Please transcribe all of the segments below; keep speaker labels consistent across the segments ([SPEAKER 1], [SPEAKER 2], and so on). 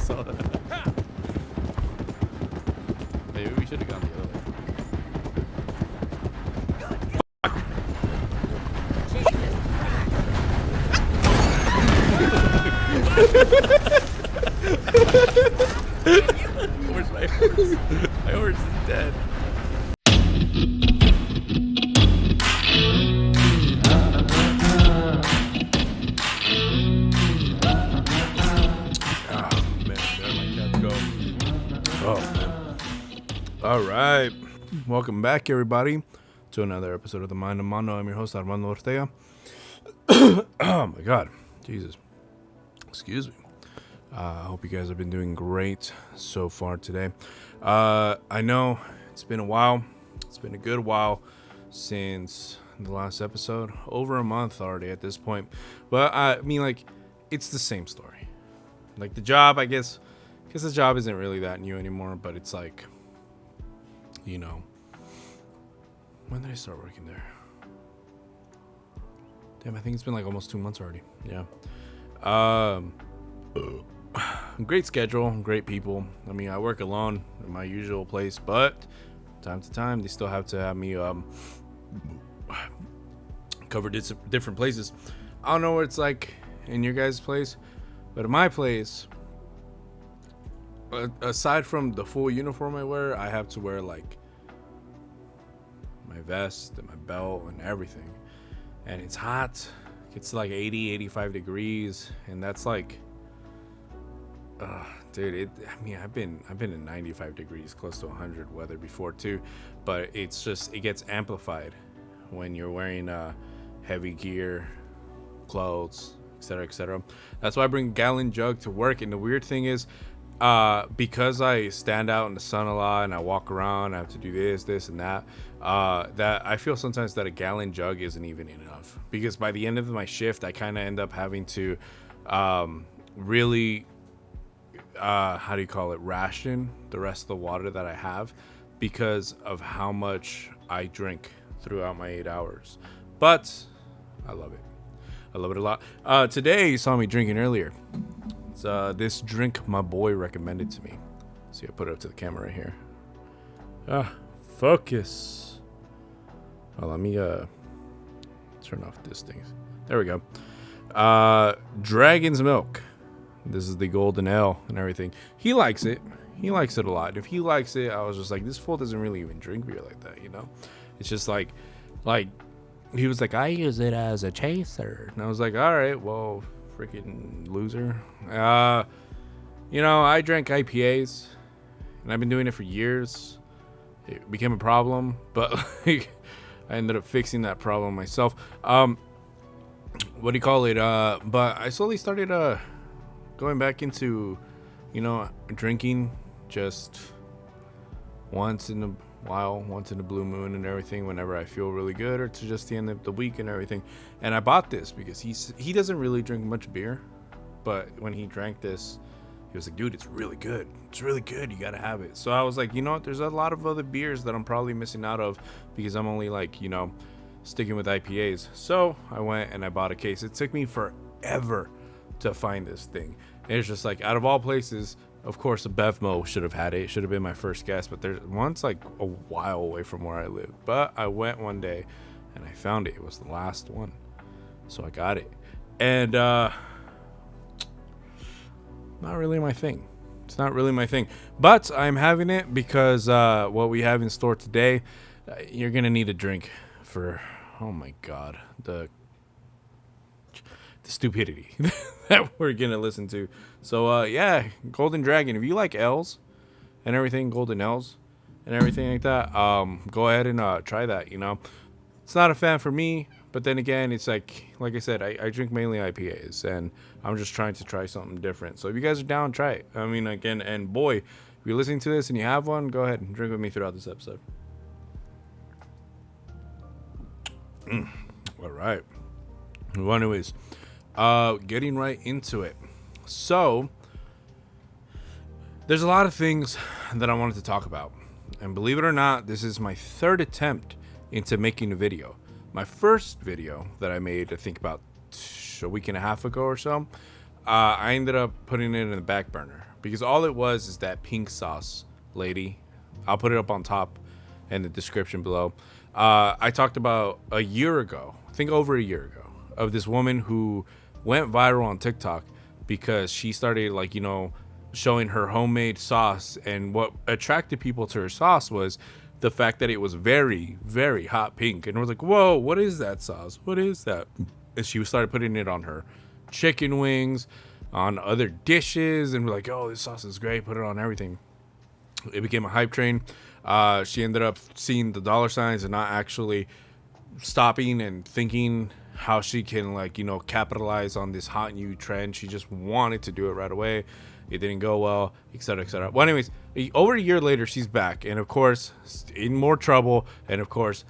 [SPEAKER 1] saw that. Maybe we should have gone the other way. Where's my horse? My horse is dead. All right, welcome back, everybody, to another episode of the Mando. I'm your host, Mando Podcast. Oh my God, Jesus, excuse me. I hope you guys have been doing great so far today. I know it's been a while. It's been a good while since the last episode. Over a month already at this point. But I mean, like, it's the same story. Like the job, I guess the job isn't really that new anymore. But it's like, you know, when did I start working there? Damn, I think it's been like almost 2 months already. Yeah. Great schedule, great people. I mean, I work alone in my usual place, but time to time they still have to have me cover different places. I don't know what it's like in your guys' place, but in my place, aside from the full uniform I wear, I have to wear like my vest and my belt and everything, and it's hot. It's like 80-85 degrees, and that's like, dude, I've been in 95 degrees, close to 100 weather before too, but it's just, it gets amplified when you're wearing heavy gear, clothes, etc. That's why I bring a gallon jug to work. And the weird thing is, because I stand out in the sun a lot and I walk around, I have to do this and that, that I feel sometimes that a gallon jug isn't even enough, because by the end of my shift I kind of end up having to really ration the rest of the water that I have, because of how much I drink throughout my 8 hours. But I love it a lot. Today you saw me drinking earlier. It's this drink my boy recommended to me. See, I put it up to the camera right here. Focus. Oh, let me turn off this thing. There we go. Dragon's Milk. This is the golden ale and everything. He likes it. He likes it a lot. If he likes it, I was just like, this fool doesn't really even drink beer like that, you know? It's just like he was like, I use it as a chaser. And I was like, all right, well, freaking loser. You know, I drank IPAs, and I've been doing it for years. It became a problem, but like, I ended up fixing that problem myself. What do you call it? But I slowly started going back into, you know, drinking just once in a while, once in a blue moon and everything, whenever I feel really good, or to just the end of the week and everything. And I bought this because he doesn't really drink much beer, but when he drank this, he was like, dude, it's really good. It's really good. You gotta have it. So I was like, you know what? There's a lot of other beers that I'm probably missing out of because I'm only like, you know, sticking with IPAs. So I went and I bought a case. It took me forever to find this thing. And it's just like, out of all places, of course, a Bevmo should have had it. It should have been my first guess, but there's one's like a while away from where I live. But I went one day and I found it. It was the last one, so I got it. And not really my thing. It's not really my thing, but I'm having it because what we have in store today, you're gonna need a drink for, oh my God, the stupidity that we're gonna listen to. So yeah, Golden Dragon. If you like L's and everything, golden L's and everything like that, go ahead and try that. You know, it's not a fan for me, but then again, it's like I said, I drink mainly IPAs, and I'm just trying to try something different. So if you guys are down, try it. I mean, again, and boy, if you're listening to this and you have one, go ahead and drink with me throughout this episode. All right. Well, anyways, getting right into it. So there's a lot of things that I wanted to talk about, and believe it or not, this is my third attempt into making a video. My first video that I made, I think about a week and a half ago or so, I ended up putting it in the back burner because all it was is that pink sauce lady. I'll put it up on top in the description below. I talked about a year ago, I think over a year ago, of this woman who went viral on TikTok because she started, like, you know, showing her homemade sauce. And what attracted people to her sauce was the fact that it was very, very hot pink. And it was like, whoa, what is that sauce? What is that? And she started putting it on her chicken wings, on other dishes, and we're like, oh, this sauce is great, put it on everything. It became a hype train. She ended up seeing the dollar signs and not actually stopping and thinking how she can, like, you know, capitalize on this hot new trend. She just wanted to do it right away. It didn't go well, etc., etc. Well, anyways, over a year later, she's back, and of course, in more trouble, and of course,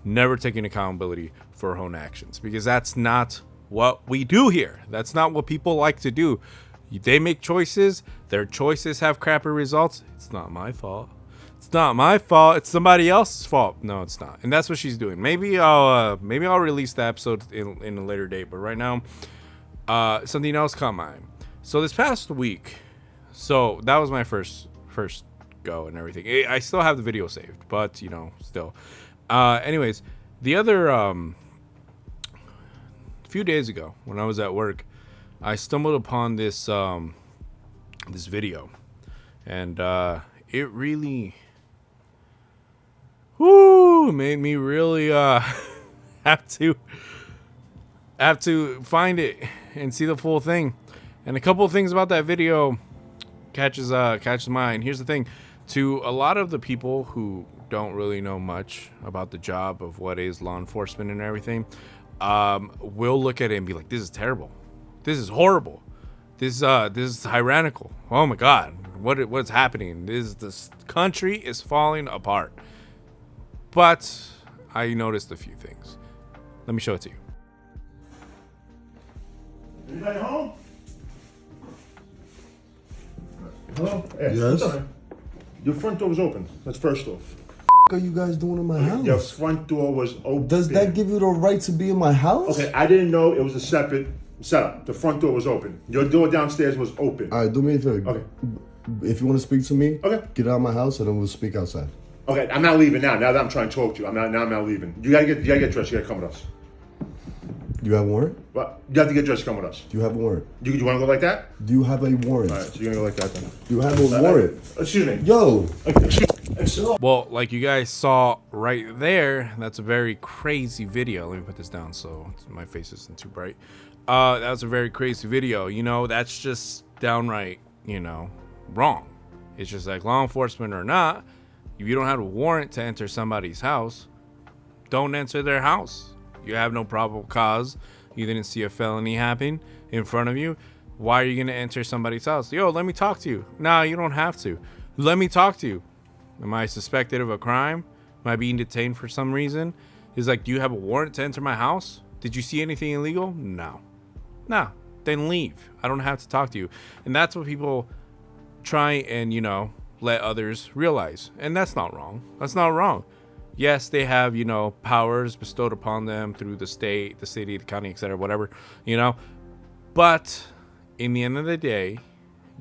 [SPEAKER 1] never taking accountability for her own actions, because that's not what we do here. That's not what people like to do. They make choices. Their choices have crappy results. It's not my fault. It's not my fault. It's somebody else's fault. No, it's not. And that's what she's doing. Maybe I'll release the episode in a later date. But right now, something else caught my eye. So this past week, so that was my first go and everything. I still have the video saved, but you know, still. Anyways, the other few days ago when I was at work, I stumbled upon this this video, and it really made me really have to find it and see the full thing. And a couple of things about that video catches my eye. And here's the thing: to a lot of the people who don't really know much about the job of what is law enforcement and everything, will look at it and be like, "This is terrible. This is horrible. This is tyrannical. Oh my God, what's happening? This country is falling apart." But I noticed a few things. Let me show it to you.
[SPEAKER 2] Anybody home? Hello? Hey,
[SPEAKER 3] Yes?
[SPEAKER 2] your front door was open. That's first off.
[SPEAKER 3] What are you guys doing in my house?
[SPEAKER 2] Your front door was open.
[SPEAKER 3] Does that give you the right to be in my house?
[SPEAKER 2] Okay, I didn't know it was a separate setup. The front door was open. Your door downstairs was open.
[SPEAKER 3] All right, do me a favor.
[SPEAKER 2] Okay.
[SPEAKER 3] If you want to speak to me,
[SPEAKER 2] Okay.
[SPEAKER 3] get out of my house and then we'll speak outside.
[SPEAKER 2] Okay, I'm not leaving now. Now that I'm trying to talk to you, I'm not leaving. You gotta get dressed. You gotta come with us.
[SPEAKER 3] You have a warrant?
[SPEAKER 2] Well, you have to get dressed. Come with us.
[SPEAKER 3] Do you have a warrant?
[SPEAKER 2] You want to go like that?
[SPEAKER 3] Do you have a warrant?
[SPEAKER 2] All right, so you're gonna go like that then.
[SPEAKER 3] Do you have a warrant?
[SPEAKER 2] Excuse me.
[SPEAKER 3] Yo,
[SPEAKER 1] Well, like you guys saw right there, that's a very crazy video. Let me put this down so my face isn't too bright. That was a very crazy video. You know, that's just downright, you know, wrong. It's just like, law enforcement or not, if you don't have a warrant to enter somebody's house, don't enter their house. You have no probable cause. You didn't see a felony happen in front of you. Why are you going to enter somebody's house? Yo, let me talk to you. Nah, you don't have to. Let me talk to you. Am I suspected of a crime? Am I being detained for some reason? He's like, do you have a warrant to enter my house? Did you see anything illegal? No. Nah, then leave. I don't have to talk to you. And that's what people try and, you know, let others realize. And that's not wrong. That's not wrong. Yes, they have, you know, powers bestowed upon them through the state, the city, the county, etc., whatever, you know. But in the end of the day,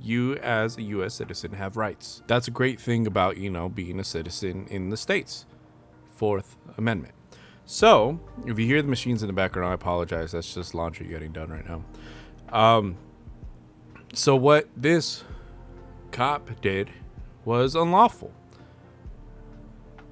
[SPEAKER 1] you as a U.S. citizen have rights. That's a great thing about, you know, being a citizen in the States. Fourth Amendment. So, if you hear the machines in the background, I apologize. That's just laundry getting done right now. So what this cop did was unlawful.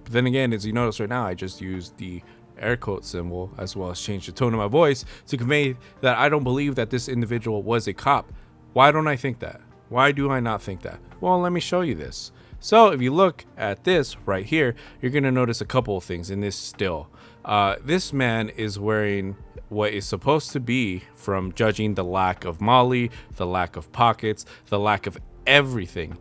[SPEAKER 1] But then again, as you notice right now, I just used the air quote symbol as well as changed the tone of my voice to convey that I don't believe that this individual was a cop. Why don't I think that? Why do I not think that? Well, let me show you this. So if you look at this right here, you're going to notice a couple of things in this still. This man is wearing what is supposed to be, from judging the lack of molly, the lack of pockets, the lack of everything,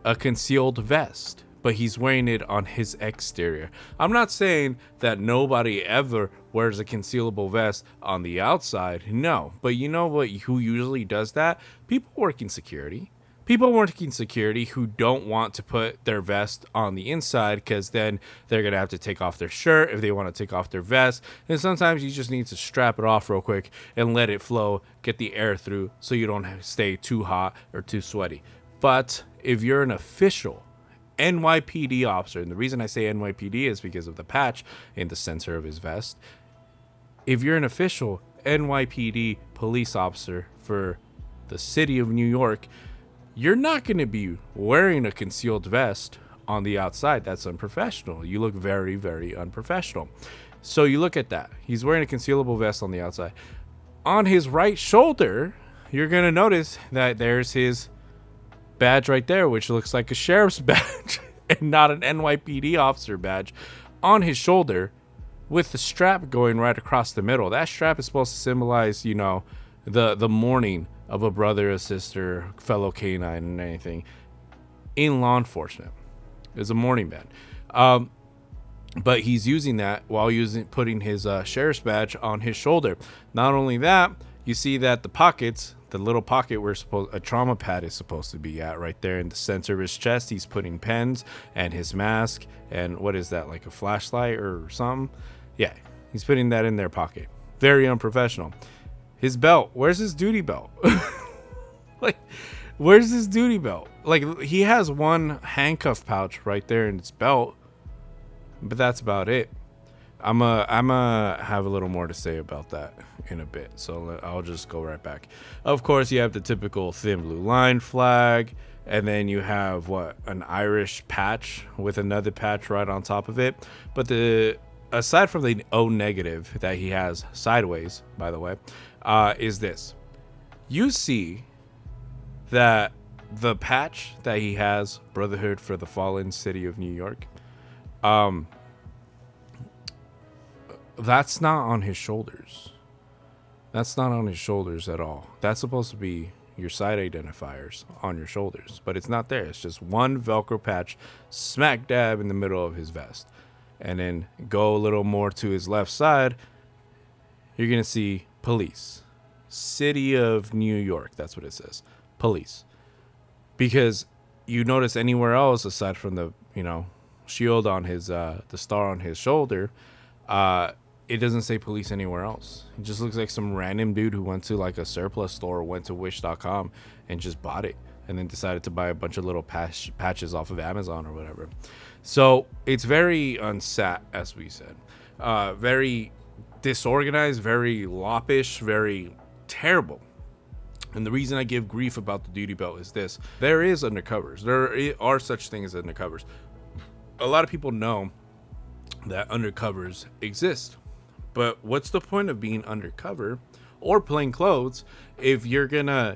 [SPEAKER 1] a concealed vest. But he's wearing it on his exterior. I'm not saying that nobody ever wears a concealable vest on the outside. No. But you know what? Who usually does that? People working security. People working security who don't want to put their vest on the inside, because then they're going to have to take off their shirt if they want to take off their vest. And sometimes you just need to strap it off real quick and let it flow, get the air through so you don't stay too hot or too sweaty. But if you're an official NYPD officer, and the reason I say NYPD is because of the patch in the center of his vest. If you're an official NYPD police officer for the city of New York, you're not going to be wearing a concealed vest on the outside. That's unprofessional. You look very, very unprofessional. So you look at that. He's wearing a concealable vest on the outside. On his right shoulder, you're going to notice that there's his badge right there, which looks like a sheriff's badge and not an NYPD officer badge on his shoulder with the strap going right across the middle. That strap is supposed to symbolize, the mourning of a brother, a sister, fellow canine, and anything in law enforcement. It's a mourning band. But he's using that while putting his sheriff's badge on his shoulder. Not only that, you see that the little pocket where a trauma pad is supposed to be at, right there in the center of his chest, he's putting pens and his mask and what is that, like a flashlight or something? Yeah, he's putting that in their pocket. Very unprofessional. His belt, where's his duty belt? Like, where's his duty belt? Like, he has one handcuff pouch right there in his belt, but that's about it. I'm have a little more to say about that in a bit, so I'll just go right back. Of course, you have the typical thin blue line flag, and then you have an Irish patch with another patch right on top of it. But aside from the O negative that he has sideways, by the way, is this. You see that the patch that he has, Brotherhood for the Fallen City of New York, that's not on his shoulders. That's not on his shoulders at all. That's supposed to be your side identifiers on your shoulders, but it's not there. It's just one Velcro patch smack dab in the middle of his vest. And then go a little more to his left side, you're going to see police. City of New York, that's what it says. Police. Because you notice anywhere else aside from the, shield on his, the star on his shoulder, it doesn't say police anywhere else. It just looks like some random dude who went to like a surplus store, went to wish.com and just bought it and then decided to buy a bunch of little patches off of Amazon or whatever. So it's very unsat, as we said. Very disorganized, very loppish, very terrible. And the reason I give grief about the duty belt is this. There is undercovers. There are such things as undercovers. A lot of people know that undercovers exist. But what's the point of being undercover or plain clothes if you're gonna,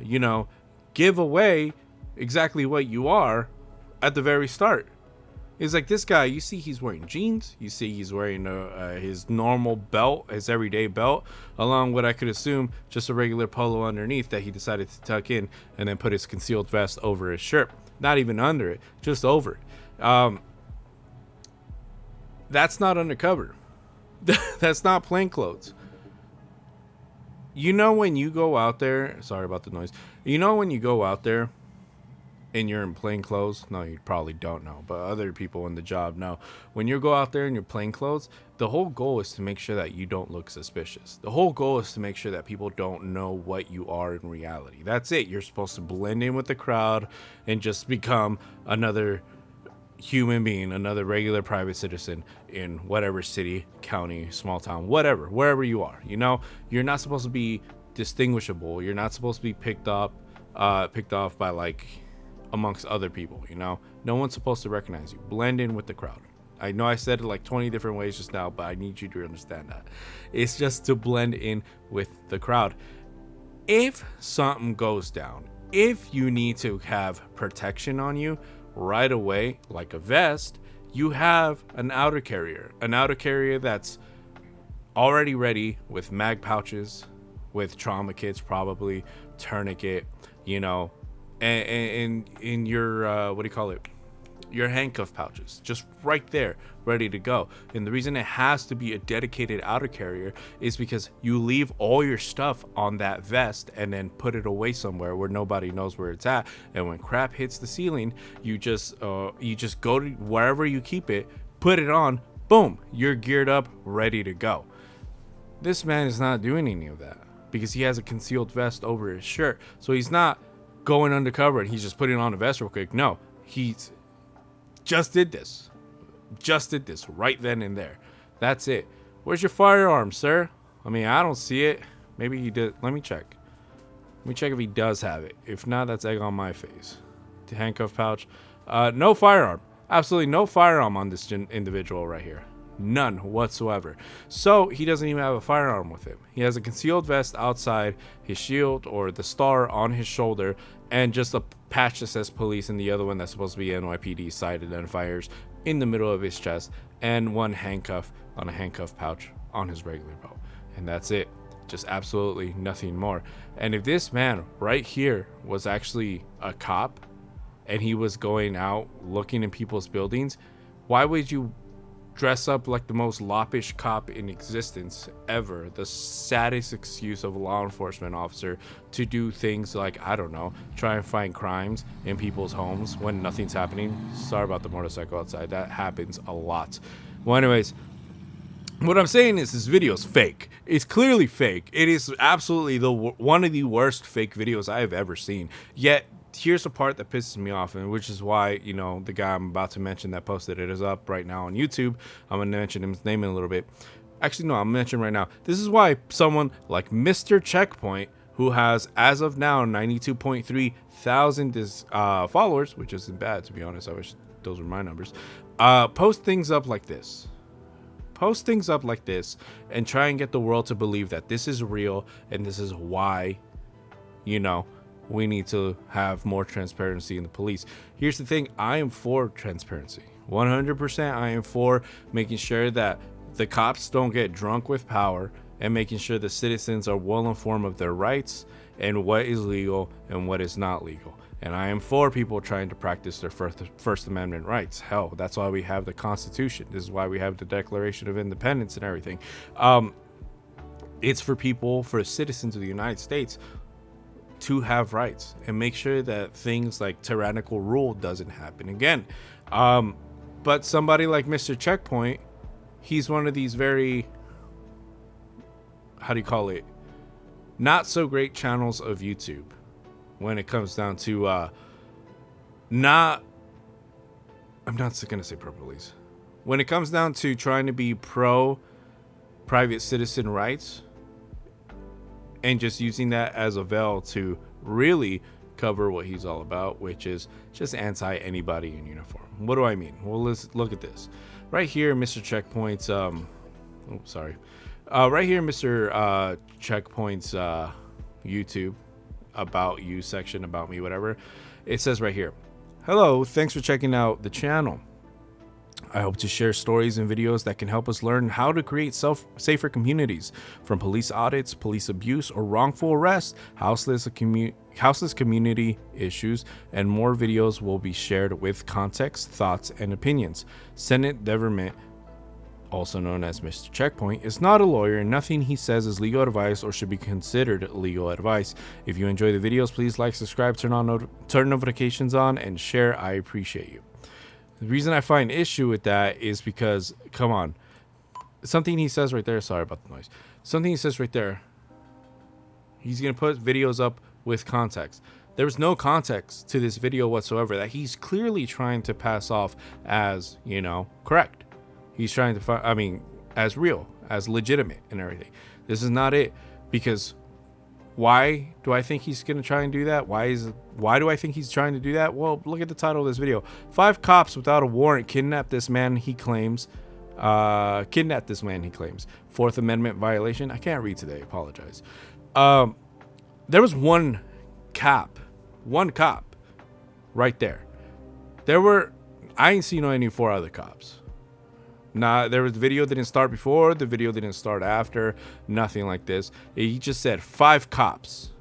[SPEAKER 1] give away exactly what you are at the very start? It's like this guy, you see he's wearing jeans, you see he's wearing his normal belt, his everyday belt, along with, I could assume, just a regular polo underneath that he decided to tuck in and then put his concealed vest over his shirt. Not even under it, just over it. That's not undercover. That's not plain clothes. When you go out there, sorry about the noise. When you go out there and you're in plain clothes, no, you probably don't know, but other people in the job know. When you go out there in your plain clothes, the whole goal is to make sure that you don't look suspicious. The whole goal is to make sure that people don't know what you are in reality. That's it. You're supposed to blend in with the crowd and just become another human being, another regular private citizen in whatever city, county, small town, whatever, wherever you are. You're not supposed to be distinguishable. You're not supposed to be picked off by like amongst other people. No one's supposed to recognize you. Blend in with the crowd. I know I said it like 20 different ways just now, but I need you to understand that it's just to blend in with the crowd. If something goes down, if you need to have protection on you right away, like a vest, you have an outer carrier that's already ready with mag pouches, with trauma kits, probably tourniquet, and in your your handcuff pouches, just right there, ready to go. And the reason it has to be a dedicated outer carrier is because you leave all your stuff on that vest and then put it away somewhere where nobody knows where it's at. And when crap hits the ceiling, you just go to wherever you keep it, put it on, boom, you're geared up, ready to go. This man is not doing any of that because he has a concealed vest over his shirt. So he's not going undercover and he's just putting on a vest real quick. No, he just did this. Just did this right then and there. That's it. Where's your firearm, sir? I mean, I don't see it. Maybe he did. Let me check. Let me check if he does have it. If not, that's egg on my face. The handcuff pouch. No firearm. Absolutely no firearm on this individual right here. None whatsoever. So he doesn't even have a firearm with him. He has a concealed vest outside his shield, or the star on his shoulder, and just a patch that says police, and the other one that's supposed to be NYPD side identifiers in the middle of his chest, and one handcuff on a handcuff pouch on his regular belt. And that's it. Just absolutely nothing more. And if this man right here was actually a cop and he was going out looking in people's buildings, why would you dress up like the most loppish cop in existence ever, the saddest excuse of a law enforcement officer to do things like, I don't know, try and find crimes in people's homes when nothing's happening? Sorry about the motorcycle outside. That happens a lot. Well, anyways, what I'm saying is this video is fake. It's clearly fake. It is absolutely one of the worst fake videos I have ever seen. Yet, here's the part that pisses me off, and which is why, you know, the guy I'm about to mention that posted it is up right now on YouTube. I'm going to mention his name in a little bit. Actually, no, I'm mentioning right now. This is why someone like Mr. Checkpoint, who has, as of now, 92.3 thousand followers, which isn't bad, to be honest. I wish those were my numbers. Post things up like this. Post things up like this and try and get the world to believe that this is real and this is why, you know, we need to have more transparency in the police. Here's the thing. I am for transparency. 100% I am for making sure that the cops don't get drunk with power and making sure the citizens are well informed of their rights and what is legal and what is not legal. And I am for people trying to practice their First Amendment rights. Hell, that's why we have the Constitution. This is why we have the Declaration of Independence and everything. It's for people, for citizens of the United States, to have rights and make sure that things like tyrannical rule doesn't happen again. But somebody like Mr. Checkpoint, he's one of these very, how do you call it, not so great channels of YouTube when it comes down to I'm not gonna say pro police. When it comes down to trying to be pro private citizen rights and just using that as a veil to really cover what he's all about, which is just anti anybody in uniform. What do I mean? Well, let's look at this. Right here, Mr. Checkpoint's right here, Mr. Checkpoint's YouTube about you section, about me, whatever. It says right here, hello, thanks for checking out the channel. I hope to share stories and videos that can help us learn how to create safer communities, from police audits, police abuse or wrongful arrest, houseless community issues, and more. Videos will be shared with context, thoughts, and opinions. Senate Deverment, also known as Mr. Checkpoint, is not a lawyer, and nothing he says is legal advice or should be considered legal advice. If you enjoy the videos, please like, subscribe, turn notifications on, and share. I appreciate you. The reason I find issue with that is because, come on, something he says right there, sorry about the noise, something he says right there, he's going to put videos up with context. There was no context to this video whatsoever that he's clearly trying to pass off as, you know, correct. He's trying to find, I mean, as real, as legitimate and everything. This is not it, because why do I think he's going to try and do that? Why do I think he's trying to do that? Well, look at the title of this video. 5 cops without a warrant kidnapped this man, he claims. Fourth Amendment violation. I can't read today. Apologize. There was one cop right there. I ain't seen any 4 other cops. Nah, there was the video didn't start before, the video didn't start after, nothing like this. He just said 5 cops.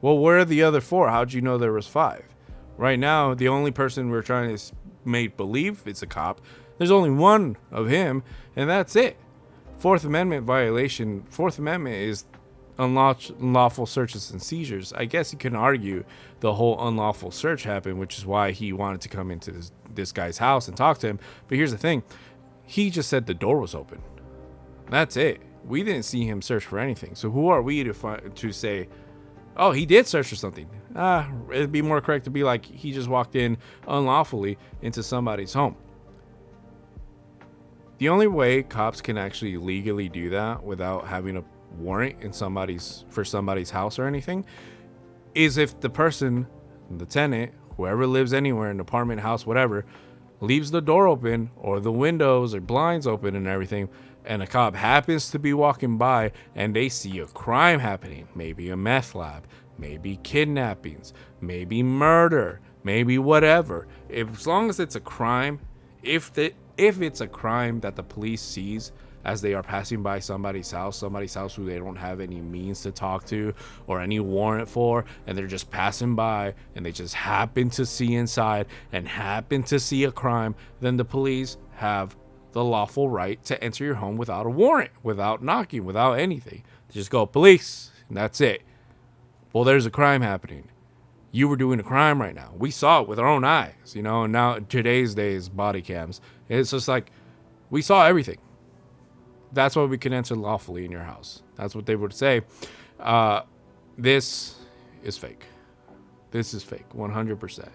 [SPEAKER 1] Well, where are the other 4? How'd you know there was 5? Right now, the only person we're trying to make believe it's a cop, there's only one of him, and that's it. Fourth Amendment violation. Fourth Amendment is unlawful searches and seizures. I guess you can argue the whole unlawful search happened, which is why he wanted to come into this guy's house and talk to him. But here's the thing. He just said the door was open. That's it. We didn't see him search for anything. So who are we to say, oh, he did search for something? It'd be more correct to be like he just walked in unlawfully into somebody's home. The only way cops can actually legally do that without having a warrant in somebody's house or anything is if the person, the tenant, whoever lives anywhere, an apartment, house, whatever, leaves the door open or the windows or blinds open and everything, and a cop happens to be walking by and they see a crime happening, maybe a meth lab, maybe kidnappings, maybe murder, maybe whatever. As long as it's a crime, if it's a crime that the police sees as they are passing by somebody's house who they don't have any means to talk to or any warrant for, and they're just passing by and they just happen to see inside and happen to see a crime, then the police have the lawful right to enter your home without a warrant, without knocking, without anything. They just go, police, and that's it. Well, there's a crime happening. You were doing a crime right now. We saw it with our own eyes, and now today's days, body cams. It's just like, we saw everything. That's why we can enter lawfully in your house. That's what they would say. This is fake. This is fake, 100%.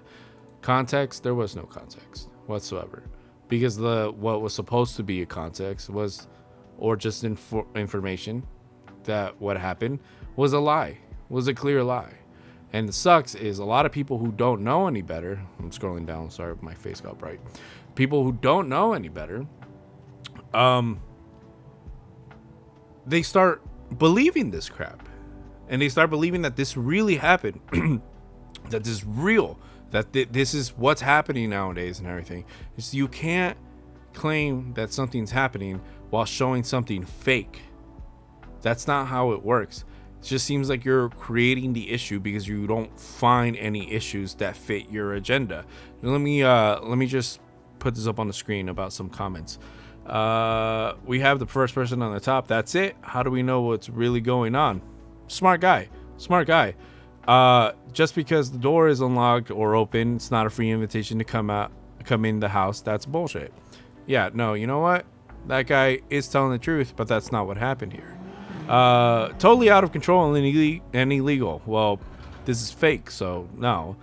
[SPEAKER 1] Context, there was no context whatsoever. Because what was supposed to be a context was, or just information that what happened was a lie, was a clear lie. And the sucks is a lot of people who don't know any better. I'm scrolling down. Sorry, my face got bright. People who don't know any better, they start believing this crap, and they start believing that this really happened, that this is real, that this is what's happening nowadays and everything. So you can't claim that something's happening while showing something fake. That's not how it works. It just seems like you're creating the issue because you don't find any issues that fit your agenda. Let me just put this up on the screen about some comments. We have the first person on the top. That's it. How do we know what's really going on? Smart guy. Just because the door is unlocked or open, it's not a free invitation to come in the house. That's bullshit. Yeah, no, you know what? That guy is telling the truth, but that's not what happened here. Totally out of control and illegal. Well, this is fake, so no.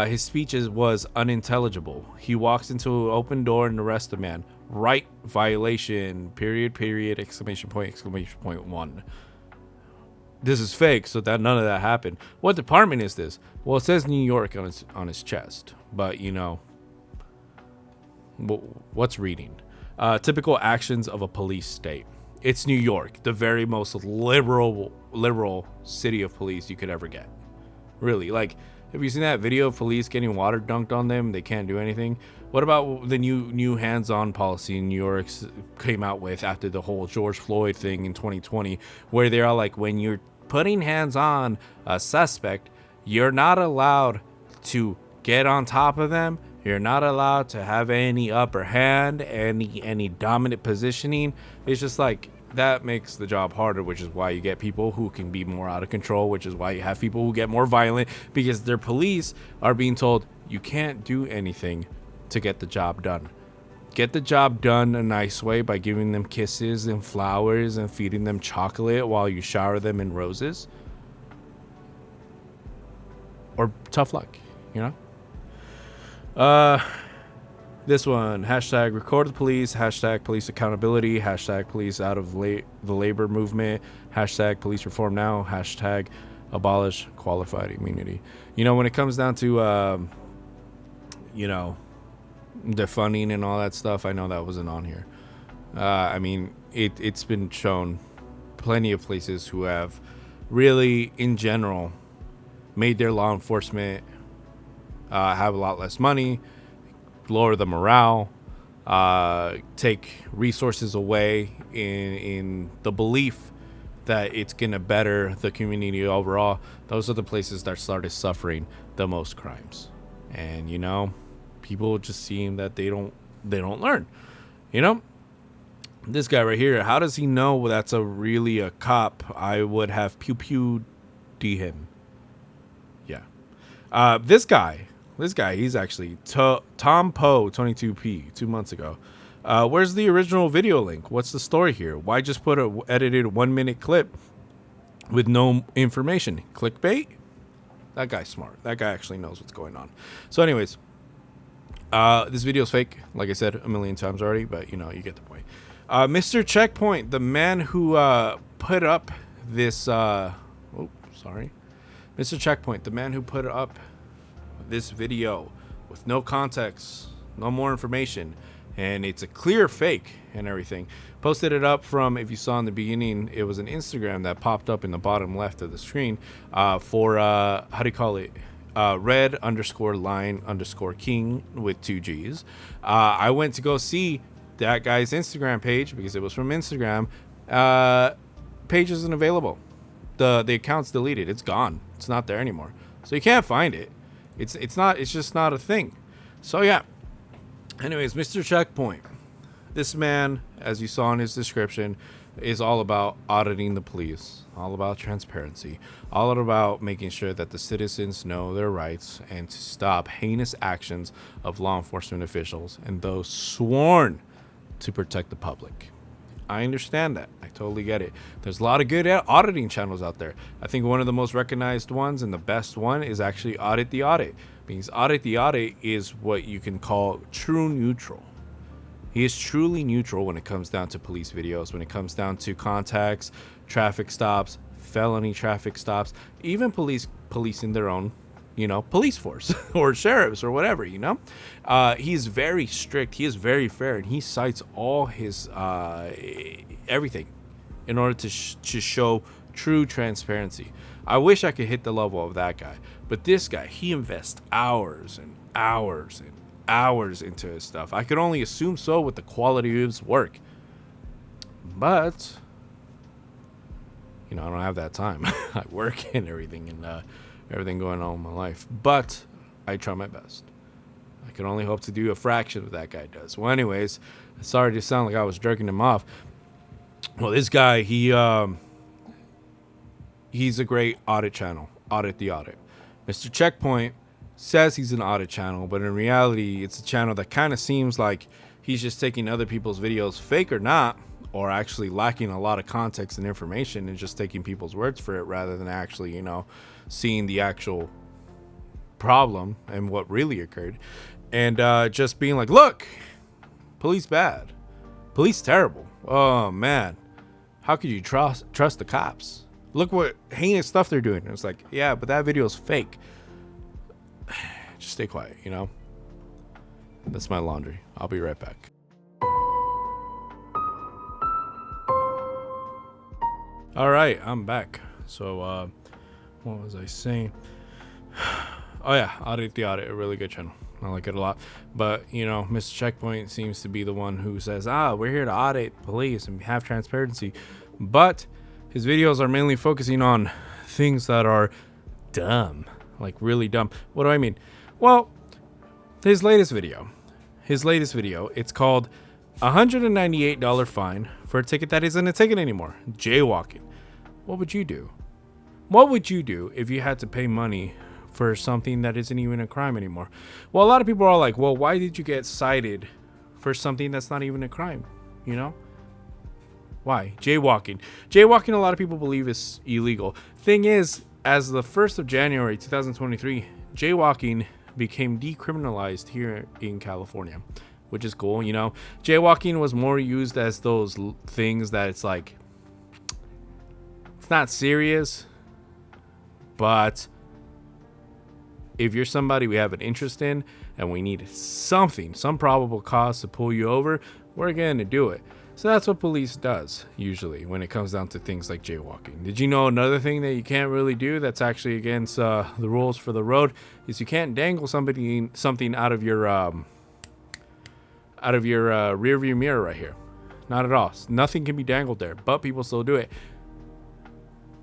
[SPEAKER 1] His speech was unintelligible. He walks into an open door and arrests a man. Right violation, period, exclamation point, 1. This is fake, so that none of that happened. What department is this? Well, it says New York on his chest, but what's reading? Typical actions of a police state. It's New York, the very most liberal city of police you could ever get. Really, like, have you seen that video of police getting water dunked on them? They can't do anything. What about the new hands-on policy New York came out with after the whole George Floyd thing in 2020, where they're all like, when you're putting hands on a suspect, you're not allowed to get on top of them. You're not allowed to have any upper hand, any dominant positioning. It's just like, that makes the job harder, which is why you get people who can be more out of control, which is why you have people who get more violent, because their police are being told, you can't do anything to get the job done. Get the job done a nice way by giving them kisses and flowers and feeding them chocolate while you shower them in roses. Or tough luck, This one, hashtag record the police, hashtag police accountability, hashtag police out of the labor movement, hashtag police reform now, hashtag abolish qualified immunity. When it comes down to, defunding and all that stuff, I know that wasn't on here. It's been shown plenty of places who have really, in general, made their law enforcement have a lot less money, lower the morale, take resources away in the belief that it's gonna better the community overall. Those are the places that started suffering the most crimes. And people just seem that they don't learn. This guy right here, how does he know that's really a cop? I would have pew D him. Yeah. This guy, he's actually Tom Poe 22p 2 months ago. Where's the original video link? What's the story here? Why just put a edited 1 minute clip with no information? Clickbait? That guy's smart. That guy actually knows what's going on. So anyways, this video is fake, like I said a million times already, but you get the point. Mr. Checkpoint, the man who put up this Mr. Checkpoint, the man who put up this video with no context, no more information, and it's a clear fake and everything, posted it up from, if you saw in the beginning, it was an Instagram that popped up in the bottom left of the screen for how do you call it, red_line_king with 2 G's. I went to go see that guy's Instagram page because it was from Instagram. Page isn't available. The account's deleted. It's gone. It's not there anymore. So you can't find it. It's just not a thing. So yeah. Anyways, Mr. Checkpoint, this man, as you saw in his description, is all about auditing the police, all about transparency, all about making sure that the citizens know their rights and to stop heinous actions of law enforcement officials and those sworn to protect the public. I understand that. I totally get it. There's a lot of good auditing channels out there. I think one of the most recognized ones and the best one is actually Audit the Audit. Because Audit the Audit is what you can call true neutral. He is truly neutral when it comes down to police videos, when it comes down to contacts, traffic stops, felony traffic stops, even policing their own, police force or sheriffs or whatever, He's very strict. He is very fair, and he cites all his everything in order to show true transparency. I wish I could hit the level of that guy, but this guy, he invests hours and hours and hours into his stuff. I could only assume so with the quality of his work, but I don't have that time. I work and everything, and everything going on in my life, but I try my best. I can only hope to do a fraction of that guy does. Well, anyways, sorry to sound like I was jerking him off. Well, this guy, he's a great audit channel, Audit the Audit. Mr. Checkpoint says he's an audit channel, but in reality, it's a channel that kind of seems like he's just taking other people's videos, fake or not, or actually lacking a lot of context and information, and just taking people's words for it rather than actually, seeing the actual problem and what really occurred, and just being like, look, police bad, police terrible. Oh man, how could you trust the cops? Look what heinous stuff they're doing. It's like, yeah, but that video is fake. Just stay quiet, That's my laundry. I'll be right back. All right, I'm back. So, what was I saying? Oh yeah, Audit the Audit, a really good channel. I like it a lot. But, Mr. Checkpoint seems to be the one who says, we're here to audit police and have transparency. But his videos are mainly focusing on things that are dumb, like really dumb. What do I mean? Well, his latest video, it's called $198 fine for a ticket that isn't a ticket anymore. Jaywalking. What would you do? What would you do if you had to pay money for something that isn't even a crime anymore? Well, a lot of people are like, well, why did you get cited for something that's not even a crime? Why? Jaywalking. Jaywalking, a lot of people believe is illegal. Thing is, as the 1st of January 2023, jaywalking became decriminalized here in California, which is cool. Jaywalking was more used as those things that it's like, it's not serious, but if you're somebody we have an interest in and we need some probable cause to pull you over, we're going to do it. So that's what police does usually when it comes down to things like jaywalking. Did you know another thing that you can't really do that's actually against the rules for the road is you can't dangle something out of your rear view mirror right here. Not at all. Nothing can be dangled there, but people still do it.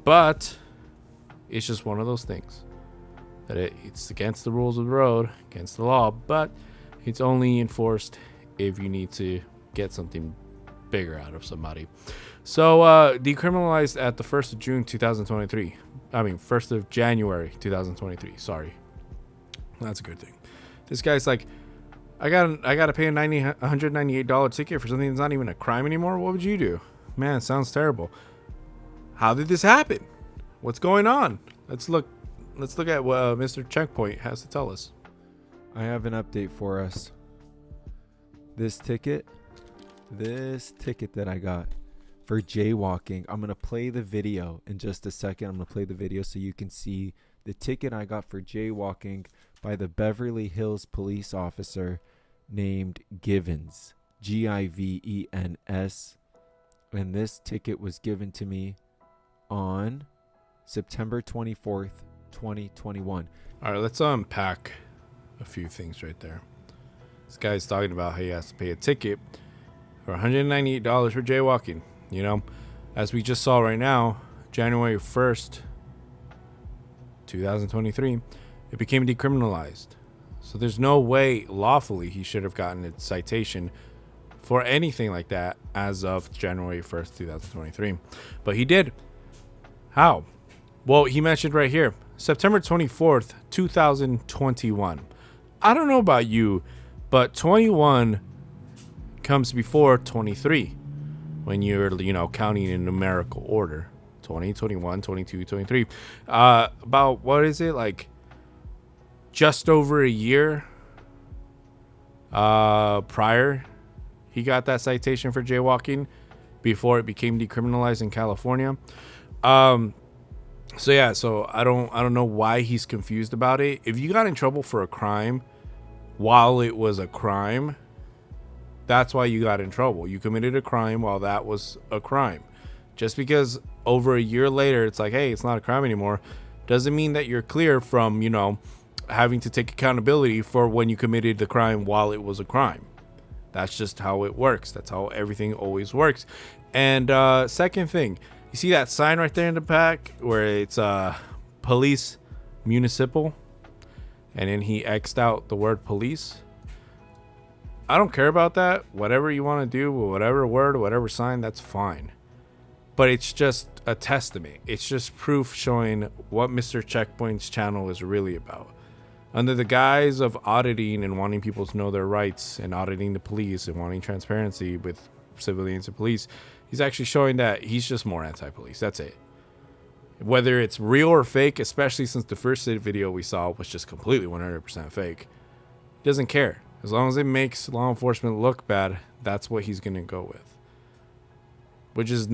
[SPEAKER 1] But it's just one of those things that it's against the rules of the road, against the law, but it's only enforced if you need to get something bigger out of somebody. So decriminalized at the 1st of June 2023. I mean 1st of January 2023. Sorry. That's a good thing. This guy's like, I gotta pay a $198 ticket for something that's not even a crime anymore. What would you do? Man, it sounds terrible. How did this happen? What's going on? Let's look let's look at what Mr. Checkpoint has to tell us.
[SPEAKER 4] I have an update for us. This ticket that I got for jaywalking, I'm going to play the video in just a second. I'm going to play the video so you can see the ticket I got for jaywalking by the Beverly Hills police officer named Givens, Givens. And this ticket was given to me on September 24th, 2021.
[SPEAKER 1] All right, let's unpack a few things right there. This guy's talking about how he has to pay a ticket for $198 for jaywalking. You know, as we just saw right now, January 1st, 2023, it became decriminalized. So there's no way lawfully he should have gotten a citation for anything like that as of January 1st, 2023. But he did. How? Well, he mentioned right here, September 24th, 2021. I don't know about you, but 21 comes before 23 when you're, counting in numerical order. 20, 21, 22, 23. About, what is it, like just over a year prior, he got that citation for jaywalking before it became decriminalized in California. So I don't know why he's confused about it. If you got in trouble for a crime while it was a crime, that's why you got in trouble. You committed a crime while that was a crime. Just because over a year later it's like, hey, it's not a crime anymore, doesn't mean that you're clear from, having to take accountability for when you committed the crime while it was a crime. That's just how it works. That's how everything always works. And second thing, you see that sign right there in the back where it's police municipal, and then he X'd out the word police. I don't care about that. Whatever you want to do with whatever word or whatever sign, that's fine. But it's just a testament. It's just proof showing what Mr. Checkpoint's channel is really about. Under the guise of auditing and wanting people to know their rights and auditing the police and wanting transparency with civilians and police, he's actually showing that he's just more anti-police. That's it. Whether it's real or fake, especially since the first video we saw was just completely 100% fake, he doesn't care. As long as it makes law enforcement look bad, that's what he's going to go with. Which is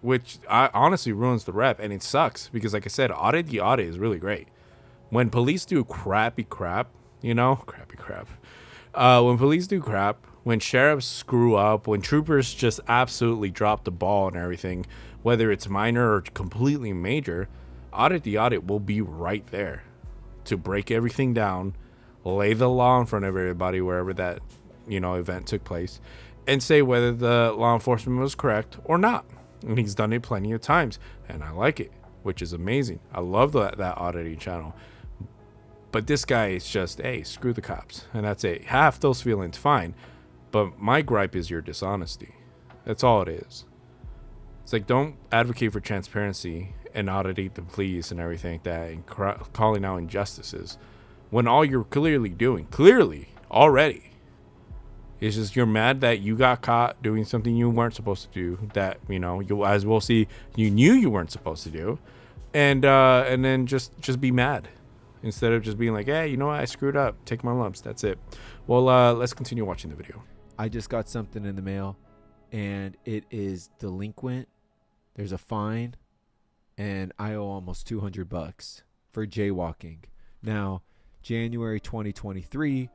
[SPEAKER 1] which honestly ruins the rep, and it sucks because, like I said, the audit is really great. When police do crappy crap, when police do crap, when sheriffs screw up, when troopers just absolutely drop the ball and everything, whether it's minor or completely major, the audit will be right there to break everything down, lay the law in front of everybody wherever that, event took place, and say whether the law enforcement was correct or not. And he's done it plenty of times, and I like it, which is amazing. I love that auditing channel. But this guy is just, hey, screw the cops. And that's it. Half those feelings, fine. But my gripe is your dishonesty. That's all it is. It's like, don't advocate for transparency and auditing the police and everything like that and calling out injustices when all you're clearly already, is just you're mad that you got caught doing something you weren't supposed to do, that, you, as we'll see, you knew you weren't supposed to do. And then just be mad. Instead of just being like, hey, you know what? I screwed up. Take my lumps. That's it. Well, let's continue watching the video.
[SPEAKER 4] I just got something in the mail, and it is delinquent. There's a fine, and I owe almost $200 for jaywalking. Now, January 2023,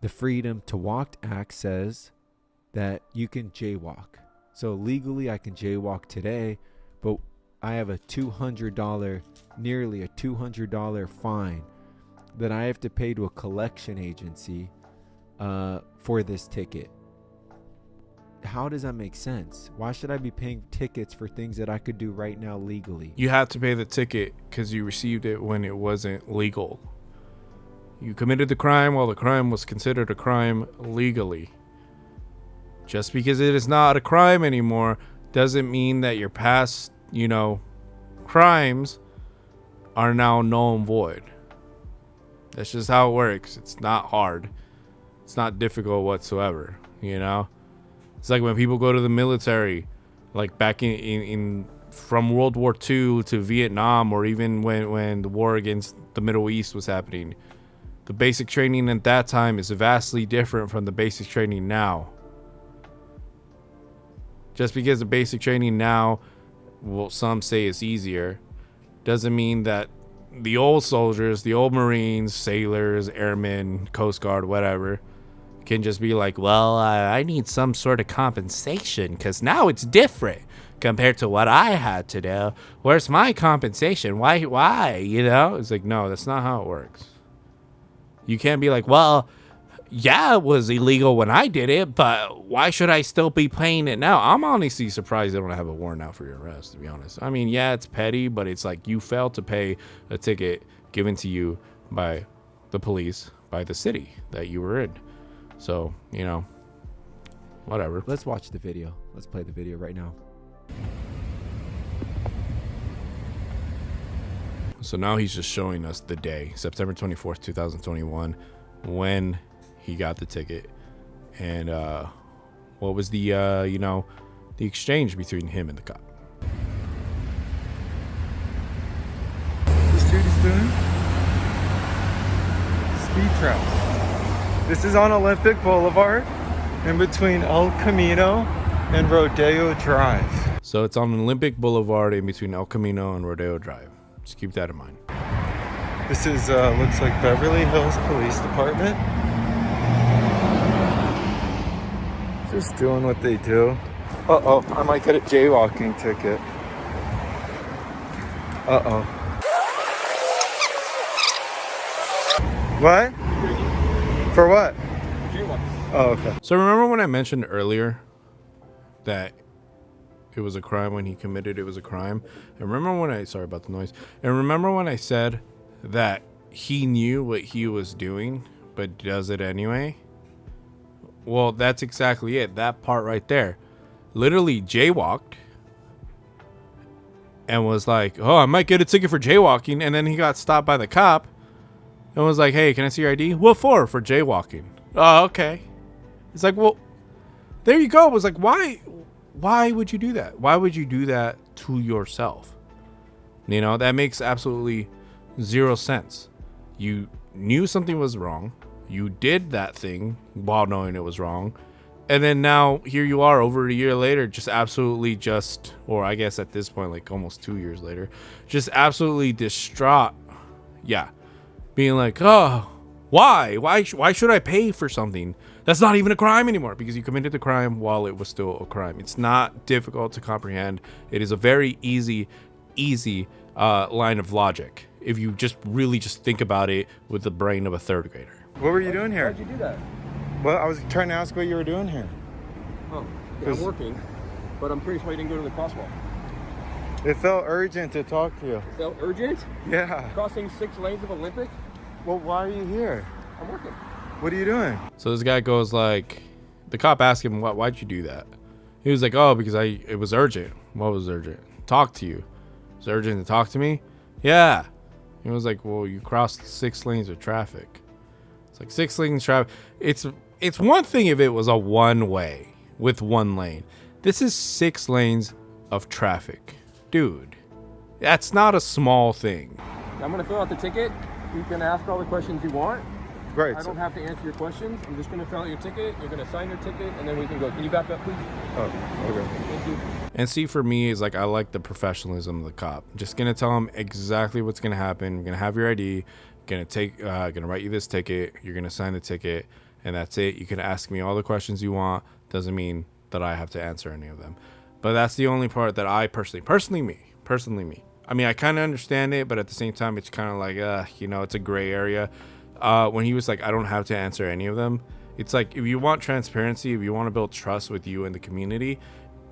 [SPEAKER 4] the Freedom to Walk Act says that you can jaywalk. So legally, I can jaywalk today, but I have nearly a $200 fine that I have to pay to a collection agency for this ticket. How does that make sense? Why should I be paying tickets for things that I could do right now legally?
[SPEAKER 1] You have to pay the ticket because you received it when it wasn't legal. You committed the crime while the crime was considered a crime legally. Just because it is not a crime anymore doesn't mean that your past, crimes are now null and void. That's just how it works. It's not hard. It's not difficult whatsoever, It's like when people go to the military, like back in from World War II to Vietnam, or even when the war against the Middle East was happening. The basic training at that time is vastly different from the basic training now. Just because the basic training now, well, some say it's easier, doesn't mean that the old soldiers, the old Marines, sailors, airmen, Coast Guard, whatever, can just be like, well, I need some sort of compensation because now it's different compared to what I had to do. Where's my compensation? Why? You know, it's like, no, that's not how it works. You can't be like, well, yeah, it was illegal when I did it, but why should I still be paying it now? I'm honestly surprised they don't have a warrant out for your arrest, to be honest. I mean, yeah, it's petty, but it's like you failed to pay a ticket given to you by the police, by the city that you were in. So, you know, whatever.
[SPEAKER 4] Let's watch the video. Let's play the video right now.
[SPEAKER 1] So now he's just showing us the day, September 24th, 2021, when he got the ticket, and what was the the exchange between him and the cop.
[SPEAKER 5] This dude is doing speed traps. This is on Olympic Boulevard in between El Camino and Rodeo Drive.
[SPEAKER 1] So it's on Olympic Boulevard in between El Camino and Rodeo Drive. Just keep that in mind.
[SPEAKER 5] This is looks like Beverly Hills Police Department. Just doing what they do. Uh-oh, I might get a jaywalking ticket. Uh-oh. What? For what? Oh, okay.
[SPEAKER 1] So remember when I mentioned earlier that it was a crime when he committed it was a crime? And remember when I, sorry about the noise. And remember when I said that he knew what he was doing, but does it anyway? Well, that's exactly it. That part right there. Literally jaywalked and was like, oh, I might get a ticket for jaywalking. And then he got stopped by the cop and was like, hey, can I see your ID? What for? For jaywalking. Oh, okay. It's like, well, there you go. It was like, why would you do that? Why would you do that to yourself? You know, that makes absolutely zero sense. You knew something was wrong. You did that thing while knowing it was wrong. And then now here you are over a year later, just absolutely or I guess at this point, like almost 2 years later, just absolutely distraught. Yeah. Being like, oh, why should I pay for something that's not even a crime anymore? Because you committed the crime while it was still a crime. It's not difficult to comprehend. It is a very easy line of logic if you just really just think about it with the brain of a third grader.
[SPEAKER 5] What were you doing here?
[SPEAKER 6] Why'd you do that?
[SPEAKER 5] Well, I was trying to ask what you were doing here.
[SPEAKER 6] Oh, yeah, I'm working, but I'm curious why you didn't go to the crosswalk.
[SPEAKER 5] It felt urgent to talk to you.
[SPEAKER 6] Felt urgent?
[SPEAKER 5] Yeah.
[SPEAKER 6] Crossing 6 lanes of Olympic?
[SPEAKER 5] Well, why are you here?
[SPEAKER 6] I'm working.
[SPEAKER 5] What are you doing?
[SPEAKER 1] So this guy goes like, the cop asked him, why'd you do that? He was like, oh, because it was urgent. What was urgent? Talk to you. It was urgent to talk to me? Yeah. He was like, well, you crossed 6 lanes of traffic. It's like 6 lanes of traffic. It's one thing if it was a one way with 1 lane. This is 6 lanes of traffic. Dude, that's not a small thing.
[SPEAKER 6] I'm going to fill out the ticket. You can ask all the questions you want.
[SPEAKER 5] Great.
[SPEAKER 6] I don't have to answer your questions. I'm just going to fill out your ticket. You're going to sign your ticket, and then we can go. Can you back up, please?
[SPEAKER 5] Oh, okay.
[SPEAKER 6] Thank you.
[SPEAKER 1] And see, for me, is like I like the professionalism of the cop. Just gonna tell him exactly what's gonna happen. I'm gonna have your ID. Gonna write you this ticket. You're gonna sign the ticket, and that's it. You can ask me all the questions you want. Doesn't mean that I have to answer any of them. But that's the only part that I personally me. I mean, I kind of understand it, but at the same time, it's kind of like, it's a gray area. When he was like, I don't have to answer any of them. It's like, if you want transparency, if you want to build trust with you and the community,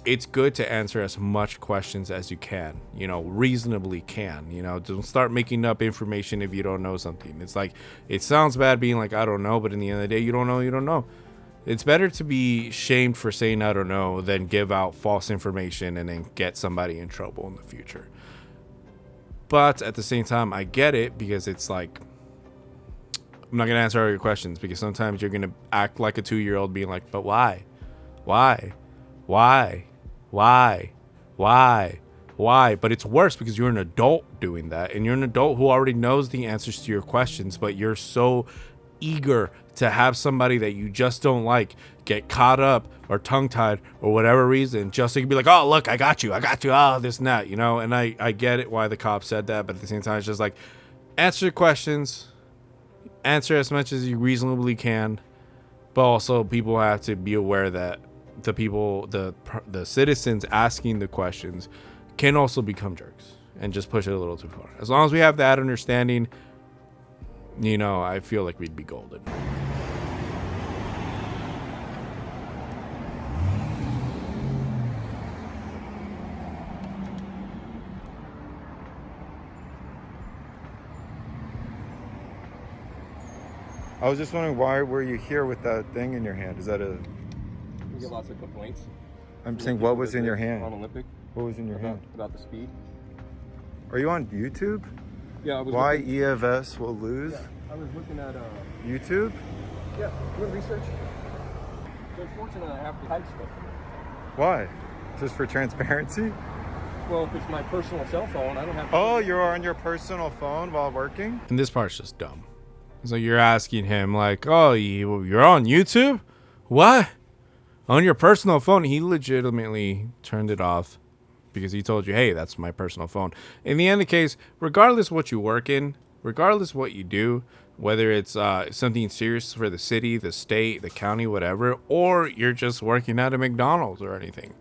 [SPEAKER 1] it's good to answer as much questions as you can, reasonably can, don't start making up information if you don't know something. It's like, it sounds bad being like, I don't know, but in the end of the day, you don't know. It's better to be shamed for saying I don't know than give out false information and then get somebody in trouble in the future. But at the same time, I get it, because it's like, I'm not going to answer all your questions, because sometimes you're going to act like a 2-year-old being like, but why? Why? But it's worse because you're an adult doing that, and you're an adult who already knows the answers to your questions, but you're so eager to have somebody that you just don't like get caught up or tongue-tied or whatever reason, just so you can be like, oh, look, I got you, oh, this and that, you know? And I get it why the cop said that, but at the same time, it's just like, answer your questions, answer as much as you reasonably can, but also people have to be aware that the people, the citizens asking the questions can also become jerks and just push it a little too far. As long as we have that understanding, you know, I feel like we'd be golden.
[SPEAKER 5] I was just wondering, why were you here with that thing in your hand? Is that a...
[SPEAKER 6] We get lots of complaints.
[SPEAKER 5] I'm saying, what was in your hand?
[SPEAKER 6] On Olympic.
[SPEAKER 5] What was in your hand?
[SPEAKER 6] About the speed.
[SPEAKER 5] Are you on YouTube?
[SPEAKER 6] Yeah, I was.
[SPEAKER 5] Why
[SPEAKER 6] looking,
[SPEAKER 5] EFS will lose?
[SPEAKER 6] Yeah, I was looking at
[SPEAKER 5] YouTube?
[SPEAKER 6] Yeah, doing research. So unfortunately, I have to hide stuff.
[SPEAKER 5] Why? Just for transparency?
[SPEAKER 6] Well, if it's my personal cell phone, I don't have to.
[SPEAKER 5] Oh, you're on your personal phone while working?
[SPEAKER 1] And this part's just dumb. So you're asking him like, oh, you're on YouTube? What? On your personal phone? He legitimately turned it off because he told you, hey, that's my personal phone. In the end of the case, regardless what you work in, regardless what you do, whether it's something serious for the city, the state, the county, whatever, or you're just working at a McDonald's or anything,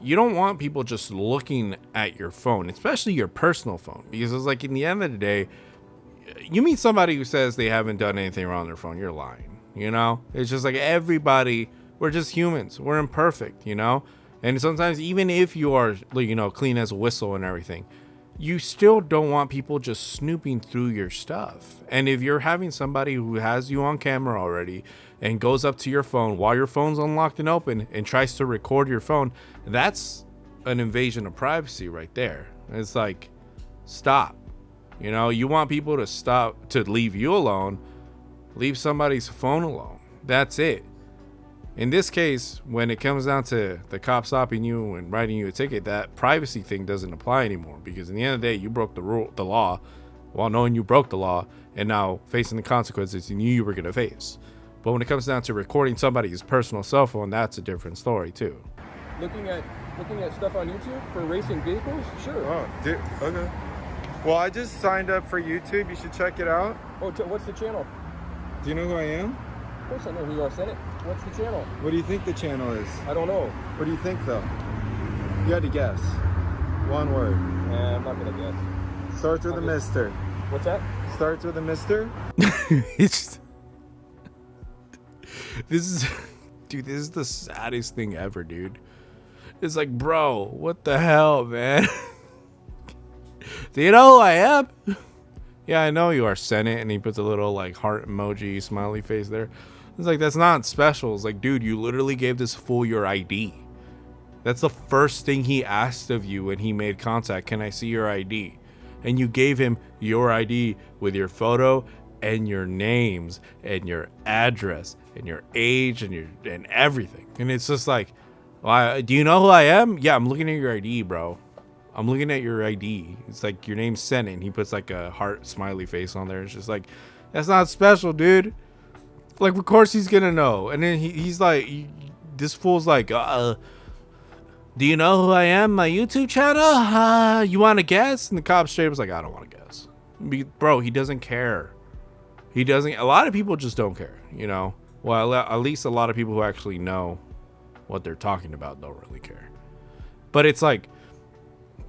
[SPEAKER 1] you don't want people just looking at your phone, especially your personal phone, because it's like, in the end of the day, you meet somebody who says they haven't done anything wrong on their phone, you're lying, you know? It's just like, everybody, we're just humans, we're imperfect, you know? And sometimes even if you are, you know, clean as a whistle and everything, you still don't want people just snooping through your stuff. And if you're having somebody who has you on camera already and goes up to your phone while your phone's unlocked and open and tries to record your phone, that's an invasion of privacy right there. It's like, stop. You know, you want people to stop, to leave you alone, leave somebody's phone alone. That's it. In this case, when it comes down to the cop stopping you and writing you a ticket, that privacy thing doesn't apply anymore, because in the end of the day, you broke the law while knowing you broke the law, and now facing the consequences you knew you were going to face. But when it comes down to recording somebody's personal cell phone, that's a different story too.
[SPEAKER 6] Looking at stuff on YouTube for racing vehicles? Sure.
[SPEAKER 5] Oh, dude, okay. Well, I just signed up for YouTube. You should check it out.
[SPEAKER 6] Oh, what's the channel?
[SPEAKER 5] Do you know who I am?
[SPEAKER 6] Of course I know who you are, Senate. What's the channel?
[SPEAKER 5] What do you think the channel is?
[SPEAKER 6] I don't know.
[SPEAKER 5] What do you think, though? You had to guess. One word.
[SPEAKER 6] I'm not going to guess.
[SPEAKER 5] Starts with a mister.
[SPEAKER 6] What's that?
[SPEAKER 5] Starts with a mister?
[SPEAKER 1] It's this is the saddest thing ever, dude. It's like, bro, what the hell, man? Do you know who I am? Yeah, I know you are, Senate. And he puts a little like heart emoji, smiley face there. It's like, that's not special. It's like, dude, you literally gave this fool your ID. That's the first thing he asked of you when he made contact. Can I see your ID? And you gave him your ID with your photo and your names and your address and your age and everything. And it's just like, well, do you know who I am? Yeah, I'm looking at your ID, bro. I'm looking at your ID. It's like, your name's Senate, and he puts like a heart smiley face on there. It's just like, that's not special, dude. Like, of course he's gonna know. And then he's like, this fool's like, do you know who I am? My YouTube channel? You want to guess? And the cop straight was like, I don't want to guess. Bro, he doesn't care. He doesn't. A lot of people just don't care, you know? Well, at least a lot of people who actually know what they're talking about don't really care. But it's like,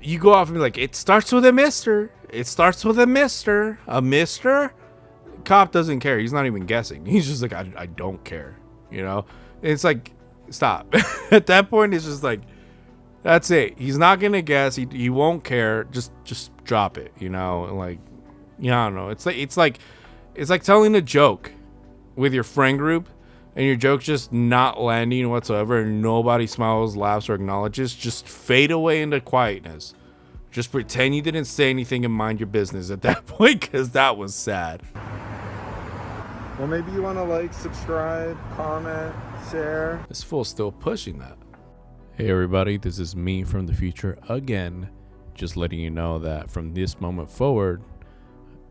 [SPEAKER 1] you go off and be like, it starts with a mister. It starts with a mister. A mister? Cop doesn't care. He's not even guessing. He's just like, I don't care, you know? It's like, stop. At that point, it's just like, that's it. He's not gonna guess. He won't care. Just drop it, you know? Like, yeah, I don't know. It's like telling a joke with your friend group, and your joke's just not landing whatsoever, and nobody smiles, laughs, or acknowledges. Just fade away into quietness. Just pretend you didn't say anything and mind your business at that point, because that was sad.
[SPEAKER 5] Well, maybe you want to like, subscribe, comment, share.
[SPEAKER 1] This fool's still pushing that. Hey everybody, this is me from the future again, just letting you know that from this moment forward,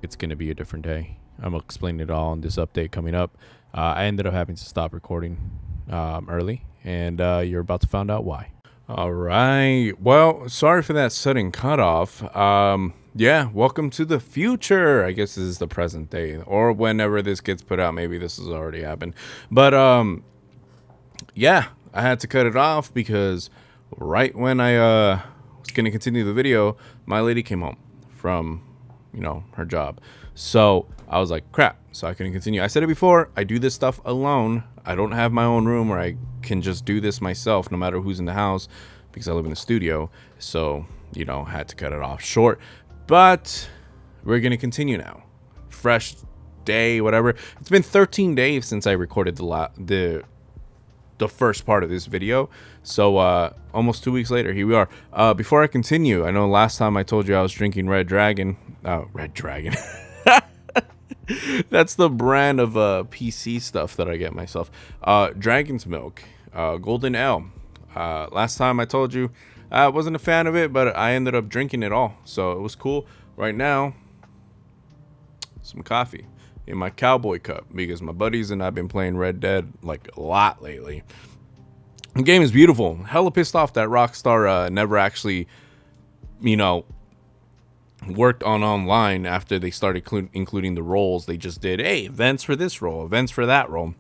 [SPEAKER 1] it's going to be a different day. I'm going to explain it all in this update coming up. I ended up having to stop recording early, and you're about to find out why. All right. Well, sorry for that sudden cutoff. Yeah, welcome to the future. I guess this is the present day, or whenever this gets put out, maybe this has already happened. But yeah, I had to cut it off because right when I was going to continue the video, my lady came home from, her job. So I was like, crap. So I couldn't continue. I said it before, I do this stuff alone. I don't have my own room where I can just do this myself no matter who's in the house because I live in the studio. So, had to cut it off short. But we're going to continue now. Fresh day, whatever. It's been 13 days since I recorded the first part of this video. So almost 2 weeks later, here we are. Before I continue, I know last time I told you I was drinking Red Dragon. That's the brand of PC stuff that I get myself. Dragon's Milk, Golden Ale. Last time I told you I wasn't a fan of it, but I ended up drinking it all. So it was cool. Right now, some coffee in my cowboy cup because my buddies and I've been playing Red Dead like a lot lately. The game is beautiful. Hella pissed off that Rockstar never actually, worked on online after they started including the roles. They just did, hey, events for this role, events for that role,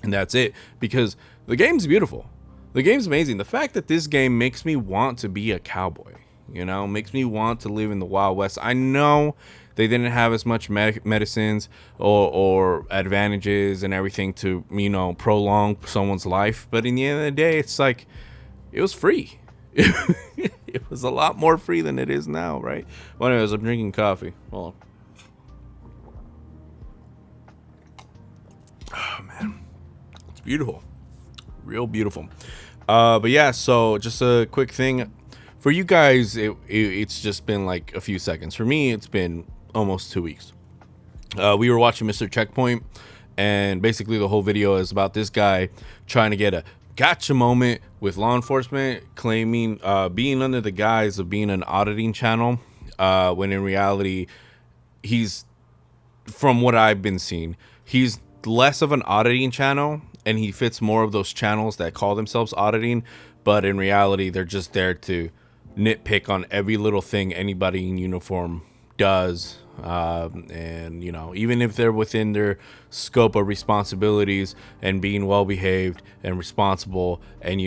[SPEAKER 1] and that's it. Because the game's beautiful. The game's amazing. The fact that this game makes me want to be a cowboy, makes me want to live in the Wild West. I know they didn't have as much medicines or advantages and everything to, prolong someone's life. But in the end of the day, it's like, it was free. It was a lot more free than it is now, right? Well, anyways, I'm drinking coffee. Hold on. Oh, man. It's beautiful. Real beautiful. But yeah, so just a quick thing. For you guys, it's just been like a few seconds. For me, it's been almost 2 weeks. We were watching Mr. Checkpoint, and basically the whole video is about this guy trying to get a gotcha moment with law enforcement, claiming being under the guise of being an auditing channel, when in reality he's, from what I've been seeing, he's less of an auditing channel, and he fits more of those channels that call themselves auditing, but in reality they're just there to nitpick on every little thing anybody in uniform does. And even if they're within their scope of responsibilities and being well behaved and responsible and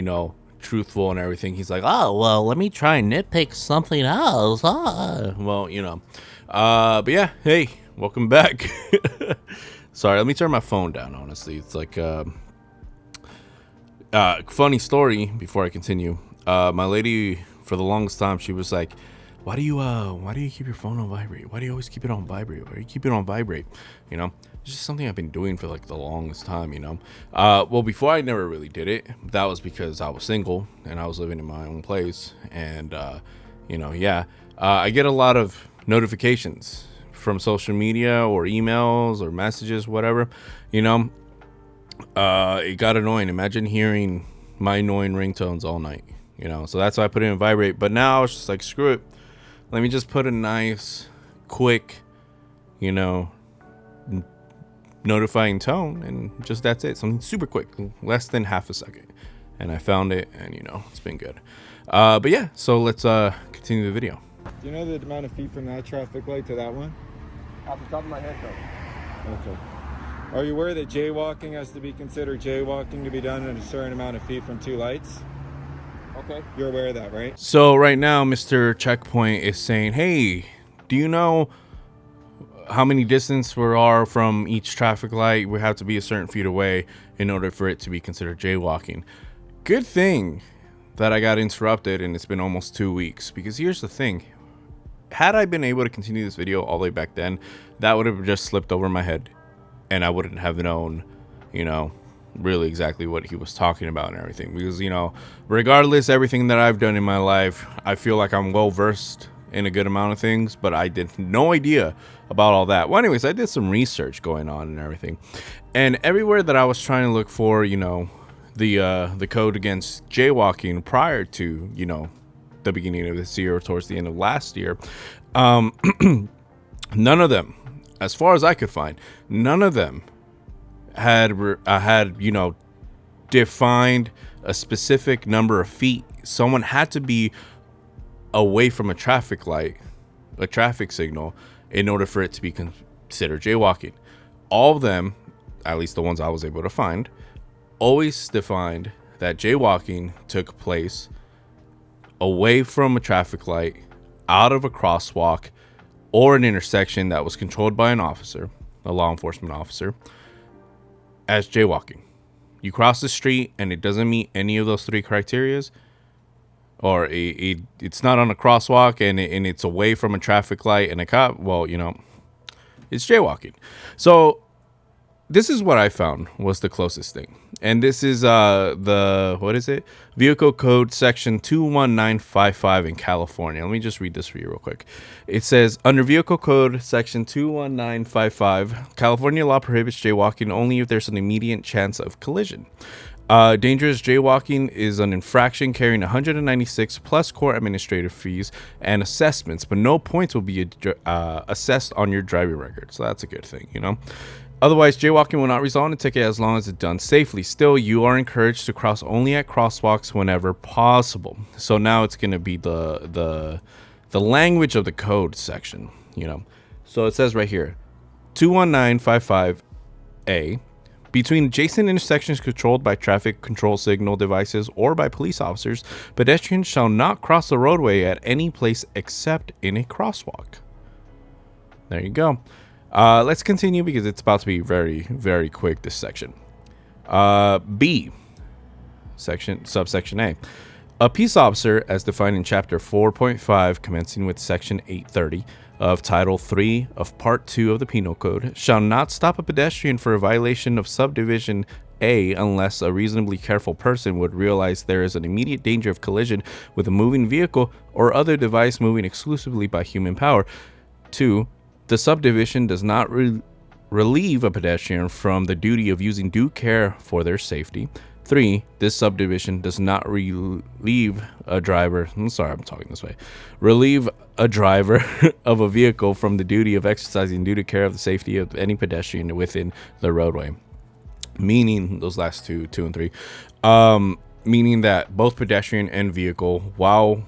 [SPEAKER 1] truthful and everything, he's like, oh well, let me try and nitpick something else. But yeah, hey, welcome back. Sorry, let me turn my phone down. Honestly, it's like funny story before I continue. My lady, for the longest time, she was like, why do you keep your phone on vibrate? Why do you always keep it on vibrate? Why do you keep it on vibrate? It's just something I've been doing for like the longest time, well, before I never really did it. That was because I was single and I was living in my own place. And, I get a lot of notifications from social media or emails or messages, whatever, it got annoying. Imagine hearing my annoying ringtones all night, so that's why I put it in vibrate. But now I was just like, screw it. Let me just put a nice, quick, notifying tone, and just that's it. Something super quick, less than half a second. And I found it, and it's been good. But yeah, so let's continue the video.
[SPEAKER 5] Do you know the amount of feet from that traffic light to that one?
[SPEAKER 6] Off the top of my head, no.
[SPEAKER 5] Okay. Are you aware that jaywalking has to be considered jaywalking to be done at a certain amount of feet from two lights?
[SPEAKER 6] Okay.
[SPEAKER 5] You're aware of that, right?
[SPEAKER 1] So right now, Mr. Checkpoint is saying, hey, do you know how many distance we are from each traffic light? We have to be a certain feet away in order for it to be considered jaywalking. Good thing that I got interrupted and it's been almost 2 weeks, because here's the thing. Had I been able to continue this video all the way back then, that would have just slipped over my head and I wouldn't have known, really exactly what he was talking about and everything. Because, regardless, everything that I've done in my life, I feel like I'm well versed in a good amount of things, but I did no idea about all that. Well, anyways, I did some research going on and everything. And everywhere that I was trying to look for, the code against jaywalking prior to, you know, the beginning of this year or towards the end of last year, none of them, as far as I could find, none of them had you know, defined a specific number of feet someone had to be away from a traffic light, a traffic signal, in order for it to be considered jaywalking. All of them, at least the ones I was able to find, always defined that jaywalking took place away from a traffic light, out of a crosswalk, or an intersection that was controlled by an officer, a law enforcement officer, as jaywalking. You cross the street and it doesn't meet any of those three criterias, or it's not on a crosswalk and it's away from a traffic light and a cop, well, you know, it's jaywalking. So this is what I found was the closest thing. And this is Vehicle Code Section 21955 in California. Let me just read this for you real quick. It says, under Vehicle Code Section 21955, California law prohibits jaywalking only if there's an immediate chance of collision. Dangerous jaywalking is an infraction carrying 196 plus court administrative fees and assessments, but no points will be assessed on your driving record. So that's a good thing, you know. Otherwise, jaywalking will not result in a ticket as long as it's done safely. Still, you are encouraged to cross only at crosswalks whenever possible. So now it's going to be the language of the code section, you know. So it says right here, 21955A, between adjacent intersections controlled by traffic control signal devices or by police officers, pedestrians shall not cross the roadway at any place except in a crosswalk. There you go. Let's continue because it's about to be very, very quick, this section. B, subsection A. A peace officer, as defined in Chapter 4.5, commencing with Section 830 of Title 3 of Part 2 of the Penal Code, shall not stop a pedestrian for a violation of Subdivision A unless a reasonably careful person would realize there is an immediate danger of collision with a moving vehicle or other device moving exclusively by human power. 2. The subdivision does not relieve a pedestrian from the duty of using due care for their safety. 3. This subdivision does not relieve a driver. Relieve a driver of a vehicle from the duty of exercising due care of the safety of any pedestrian within the roadway. Meaning those last two and three. Meaning that both pedestrian and vehicle, while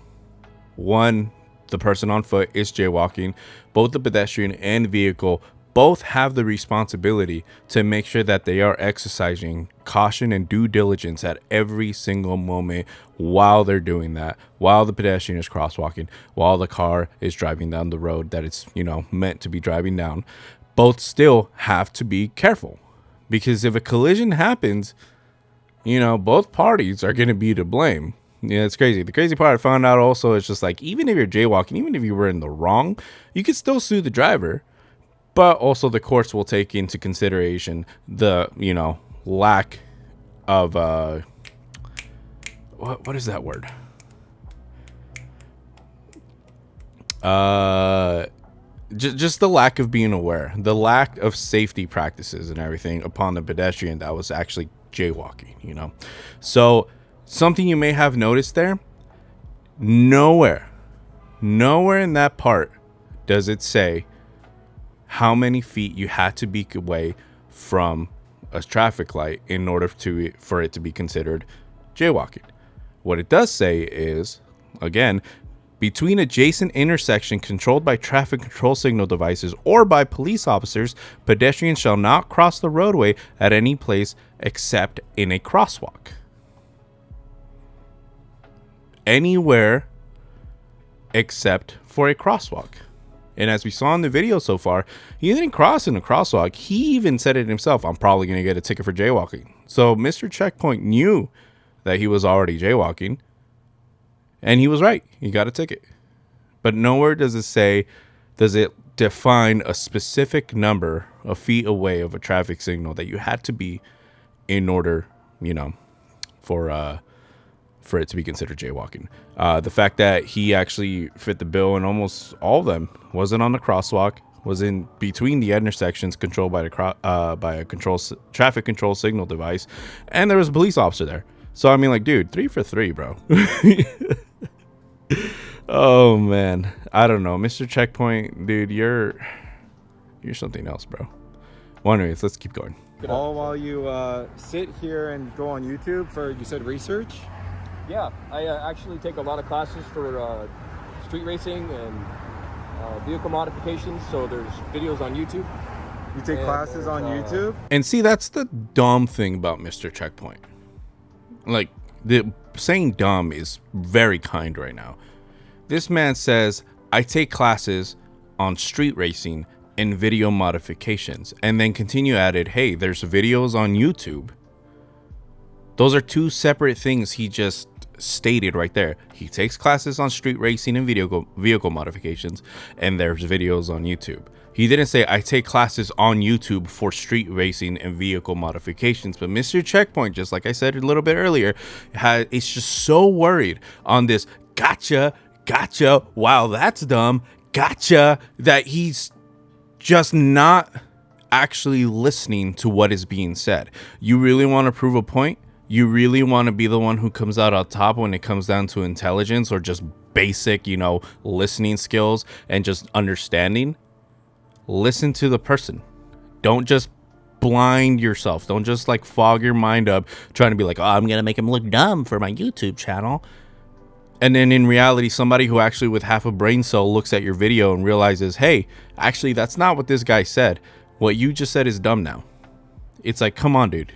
[SPEAKER 1] the person on foot is jaywalking, both the pedestrian and vehicle both have the responsibility to make sure that they are exercising caution and due diligence at every single moment while they're doing that, while the pedestrian is crosswalking, while the car is driving down the road that it's, you know, meant to be driving down. Both still have to be careful, because if a collision happens, you know, both parties are going to be to blame. Yeah, it's crazy. The crazy part I found out also is just like, even if you're jaywalking, even if you were in the wrong, you could still sue the driver. But also the courts will take into consideration the, you know, lack of, what is that word? Just the lack of being aware, the lack of safety practices and everything upon the pedestrian that was actually jaywalking, you know. So something you may have noticed there, nowhere in that part does it say how many feet you had to be away from a traffic light in order for it to be considered jaywalking. What it does say is, again, between adjacent intersection controlled by traffic control signal devices or by police officers, pedestrians shall not cross the roadway at any place except in a crosswalk. Anywhere except for a crosswalk. And as we saw in the video so far, he didn't cross in a crosswalk. He even said it himself, I'm probably going to get a ticket for jaywalking. So Mr. Checkpoint knew that he was already jaywalking. And he was right. He got a ticket. But nowhere does it define a specific number of feet away of a traffic signal that you had to be in order, you know, for it to be considered jaywalking. The fact that he actually fit the bill in almost all of them, wasn't on the crosswalk, was in between the intersections controlled by by a traffic control signal device, and there was a police officer there. So I mean, like, dude, 3 for 3, bro. Oh man, I don't know, Mr. Checkpoint, dude, you're something else, bro. Well, anyways, let's keep going.
[SPEAKER 5] All while you sit here and go on YouTube for, you said, research?
[SPEAKER 6] Yeah, I actually take a lot of classes for street racing and vehicle modifications. So there's videos on YouTube.
[SPEAKER 5] You take classes on YouTube?
[SPEAKER 1] And see, that's the dumb thing about Mr. Checkpoint. Like, the saying dumb is very kind right now. This man says, I take classes on street racing and video modifications, and then continue at it, hey, there's videos on YouTube. Those are two separate things he just stated right there. He takes classes on street racing and vehicle modifications, and there's videos on YouTube. He didn't say, I take classes on YouTube for street racing and vehicle modifications. But Mr. Checkpoint, just like I said a little bit earlier, it's just so worried on this gotcha, wow, that's dumb, gotcha, that he's just not actually listening to what is being said. You really want to prove a point? You really want to be the one who comes out on top when it comes down to intelligence or just basic, listening skills and just understanding? Listen to the person. Don't just blind yourself. Don't just like fog your mind up trying to be like, oh, I'm going to make him look dumb for my YouTube channel. And then in reality, somebody who actually with half a brain cell looks at your video and realizes, hey, actually, that's not what this guy said. What you just said is dumb now. It's like, come on, dude.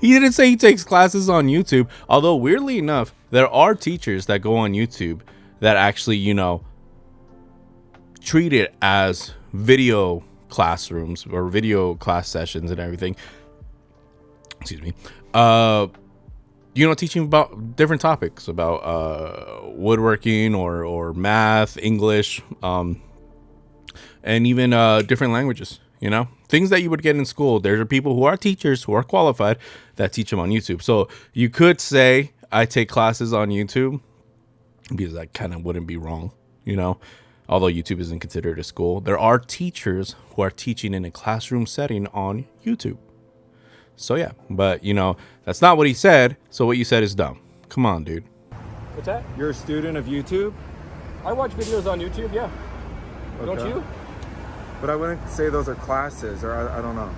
[SPEAKER 1] He didn't say he takes classes on YouTube. Although, weirdly enough, there are teachers that go on YouTube that actually, treat it as video classrooms or video class sessions and everything. Excuse me. Teaching about different topics about woodworking or math, English, and even different languages, things that you would get in school. There are people who are teachers who are qualified that teach them on YouTube. So you could say I take classes on YouTube because that kind of wouldn't be wrong, although YouTube isn't considered a school. There are teachers who are teaching in a classroom setting on YouTube. So yeah, but that's not what he said. So what you said is dumb. Come on, dude.
[SPEAKER 6] What's that?
[SPEAKER 5] You're a student of YouTube?
[SPEAKER 6] I watch videos on YouTube, yeah.
[SPEAKER 5] Okay.
[SPEAKER 6] Don't you?
[SPEAKER 5] But I wouldn't say those are classes, or I don't know.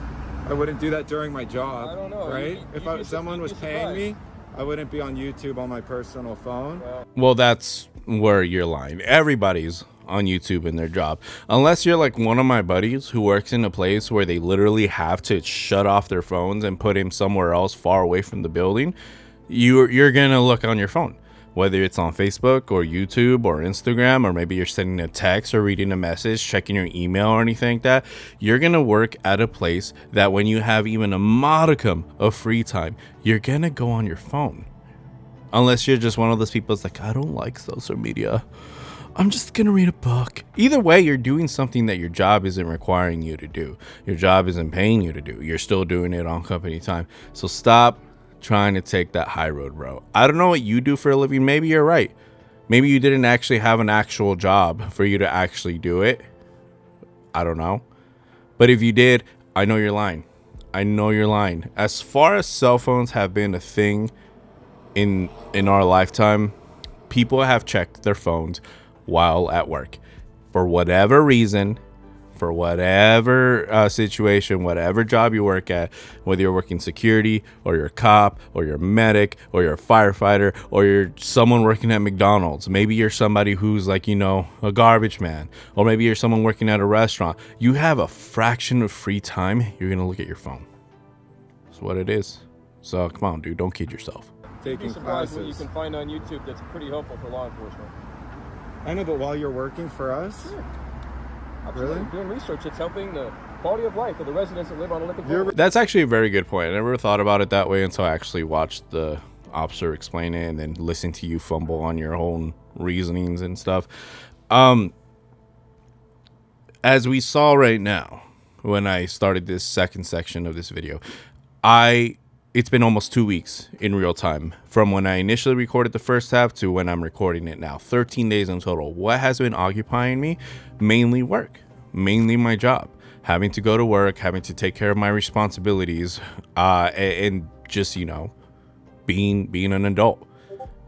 [SPEAKER 5] I wouldn't do that during my job.
[SPEAKER 6] I don't know.
[SPEAKER 5] Right? If someone was paying me, I wouldn't be on YouTube on my personal phone.
[SPEAKER 1] Well, that's where you're lying. Everybody's on YouTube in their job, unless you're like one of my buddies who works in a place where they literally have to shut off their phones and put him somewhere else far away from the building. You're gonna look on your phone, whether it's on Facebook or YouTube or Instagram, or maybe you're sending a text or reading a message, checking your email or anything like that. You're gonna work at a place that when you have even a modicum of free time, you're gonna go on your phone, unless you're just one of those people that's like, I don't like social media, I'm just gonna read a book. Either way, you're doing something that your job isn't requiring you to do. Your job isn't paying you to do. You're still doing it on company time. So stop trying to take that high road, bro. I don't know what you do for a living. Maybe you're right. Maybe you didn't actually have an actual job for you to actually do it. I don't know. But if you did, I know you're lying. I know you're lying. As far as cell phones have been a thing in our lifetime, people have checked their phones while at work for whatever reason, for whatever situation, whatever job you work at, whether you're working security or you're a cop or you're a medic or you're a firefighter or you're someone working at McDonald's. Maybe you're somebody who's like, a garbage man, or maybe you're someone working at a restaurant. You have a fraction of free time. You're going to look at your phone. That's what it is. So come on, dude, don't kid yourself.
[SPEAKER 6] You'd be surprised what you can find on YouTube that's pretty helpful for law enforcement.
[SPEAKER 5] I know, but while you're working for us?
[SPEAKER 6] Sure. Absolutely. Really? Doing research, it's helping the quality of life of the residents that live on Olympic Boulevard.
[SPEAKER 1] That's actually a very good point. I never thought about it that way until I actually watched the officer explain it and then listen to you fumble on your own reasonings and stuff. As we saw right now, when I started this second section of this video, it's been almost 2 weeks in real time from when I initially recorded the first half to when I'm recording it now. 13 days in total. What has been occupying me? Mainly work. mainly my job, having to go to work, having to take care of my responsibilities, and just, you know, being an adult.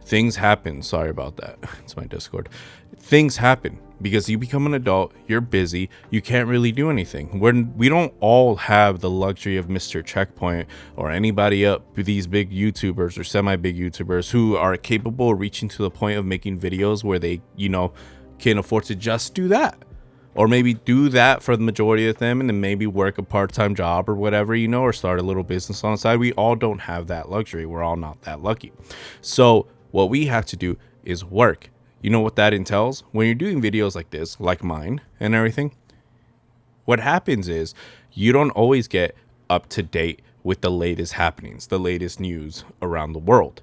[SPEAKER 1] Things happen. Sorry about that. It's my Discord. Things happen because you become an adult. You're busy. You can't really do anything. We don't all have the luxury of Mr. Checkpoint or anybody up with these big YouTubers or semi-big YouTubers who are capable of reaching to the point of making videos where they, you know, can afford to just do that. Or maybe do that for the majority of them and then maybe work a part-time job or whatever, you know, or start a little business on the side. We all don't have that luxury. We're all not that lucky. So what we have to do is work. You know what that entails? When you're doing videos like this, like mine and everything, what happens is you don't always get up to date with the latest happenings, the latest news around the world.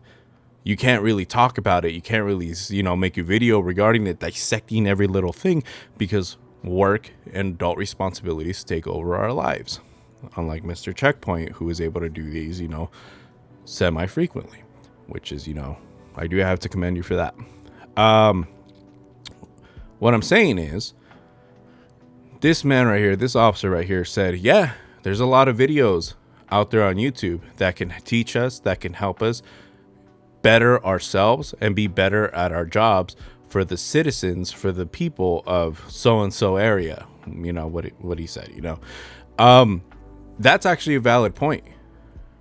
[SPEAKER 1] You can't really talk about it. You can't really, you know, make a video regarding it, dissecting every little thing, because work and adult responsibilities take over our lives. Unlike Mr. Checkpoint, who is able to do these, you know, semi-frequently, which is, you know, I do have to commend you for that. What I'm saying is, this man right here, this officer right here said, yeah, there's a lot of videos out there on YouTube that can teach us, that can help us better ourselves and be better at our jobs for the citizens, for the people of so-and-so area. You know, what he said, you know. That's actually a valid point.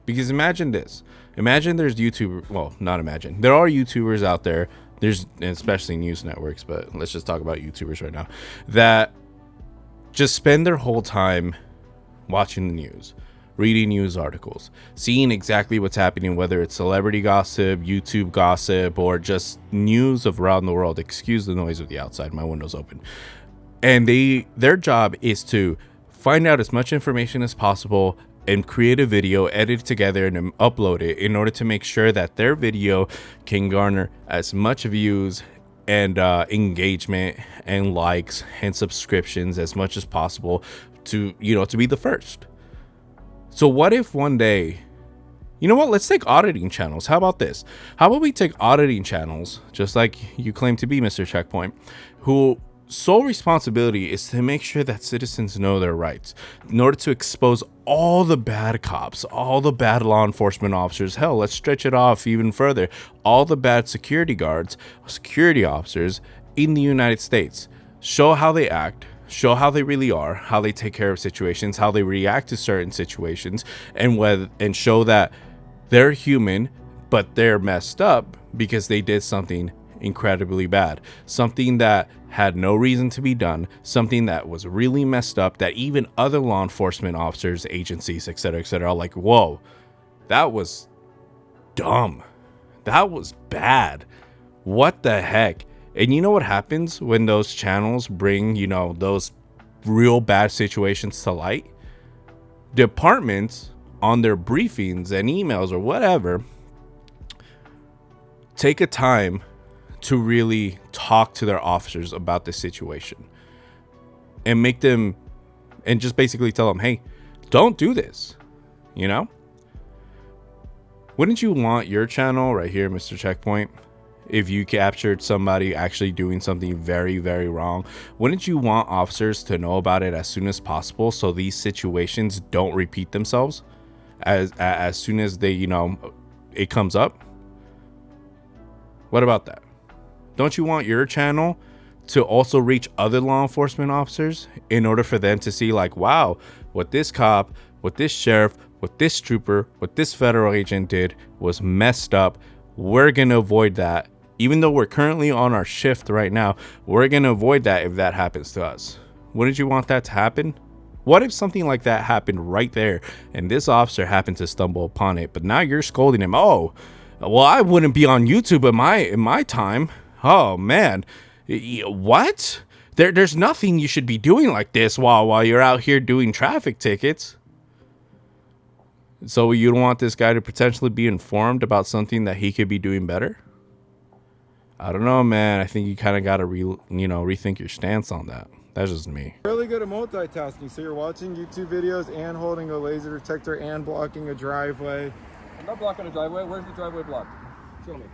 [SPEAKER 1] Because imagine this. Imagine there's YouTubers, well, not imagine. There are YouTubers out there, there's especially news networks, but let's just talk about YouTubers right now, that just spend their whole time watching the news, reading news articles, seeing exactly what's happening, whether it's celebrity gossip, YouTube gossip, or just news of around the world. Excuse the noise of the outside, my window's open. And their job is to find out as much information as possible and create a video, edit it together, and upload it in order to make sure that their video can garner as much views and engagement and likes and subscriptions as much as possible to, you know, to be the first. So what if one day, you know what, let's take auditing channels. How about this? How about we take auditing channels, just like you claim to be, Mr. Checkpoint, who sole responsibility is to make sure that citizens know their rights in order to expose all the bad cops, all the bad law enforcement officers. Hell, let's stretch it off even further. All the bad security guards, security officers in the United States. Show how they act, show how they really are, how they take care of situations, how they react to certain situations, and show that they're human, but they're messed up because they did something incredibly bad, something that had no reason to be done, something that was really messed up, that even other law enforcement officers, agencies, etc., are like, whoa, that was dumb, that was bad, what the heck. And you know what happens when those channels bring, you know, those real bad situations to light? Departments on their briefings and emails or whatever take a time to really talk to their officers about the situation and make them, and just basically tell them, hey, don't do this, you know? Wouldn't you want your channel right here, Mr. Checkpoint, if you captured somebody actually doing something very, very wrong? Wouldn't you want officers to know about it as soon as possible so these situations don't repeat themselves as soon as they, you know, it comes up? What about that? Don't you want your channel to also reach other law enforcement officers in order for them to see, like, wow, what this cop, what this sheriff, what this trooper, what this federal agent did was messed up. We're going to avoid that. Even though we're currently on our shift right now, we're going to avoid that if that happens to us. Wouldn't you want that to happen? What if something like that happened right there and this officer happened to stumble upon it, but now you're scolding him? Oh, well, I wouldn't be on YouTube in my time. Oh man, what? There's nothing you should be doing like this while you're out here doing traffic tickets. So you don't want this guy to potentially be informed about something that he could be doing better? I don't know, man. I think you kind of got to rethink your stance on that. That's just me.
[SPEAKER 5] Really good at multitasking. So you're watching YouTube videos and holding a laser detector and blocking a driveway.
[SPEAKER 6] I'm not blocking a driveway. Where's the driveway blocked? Show me.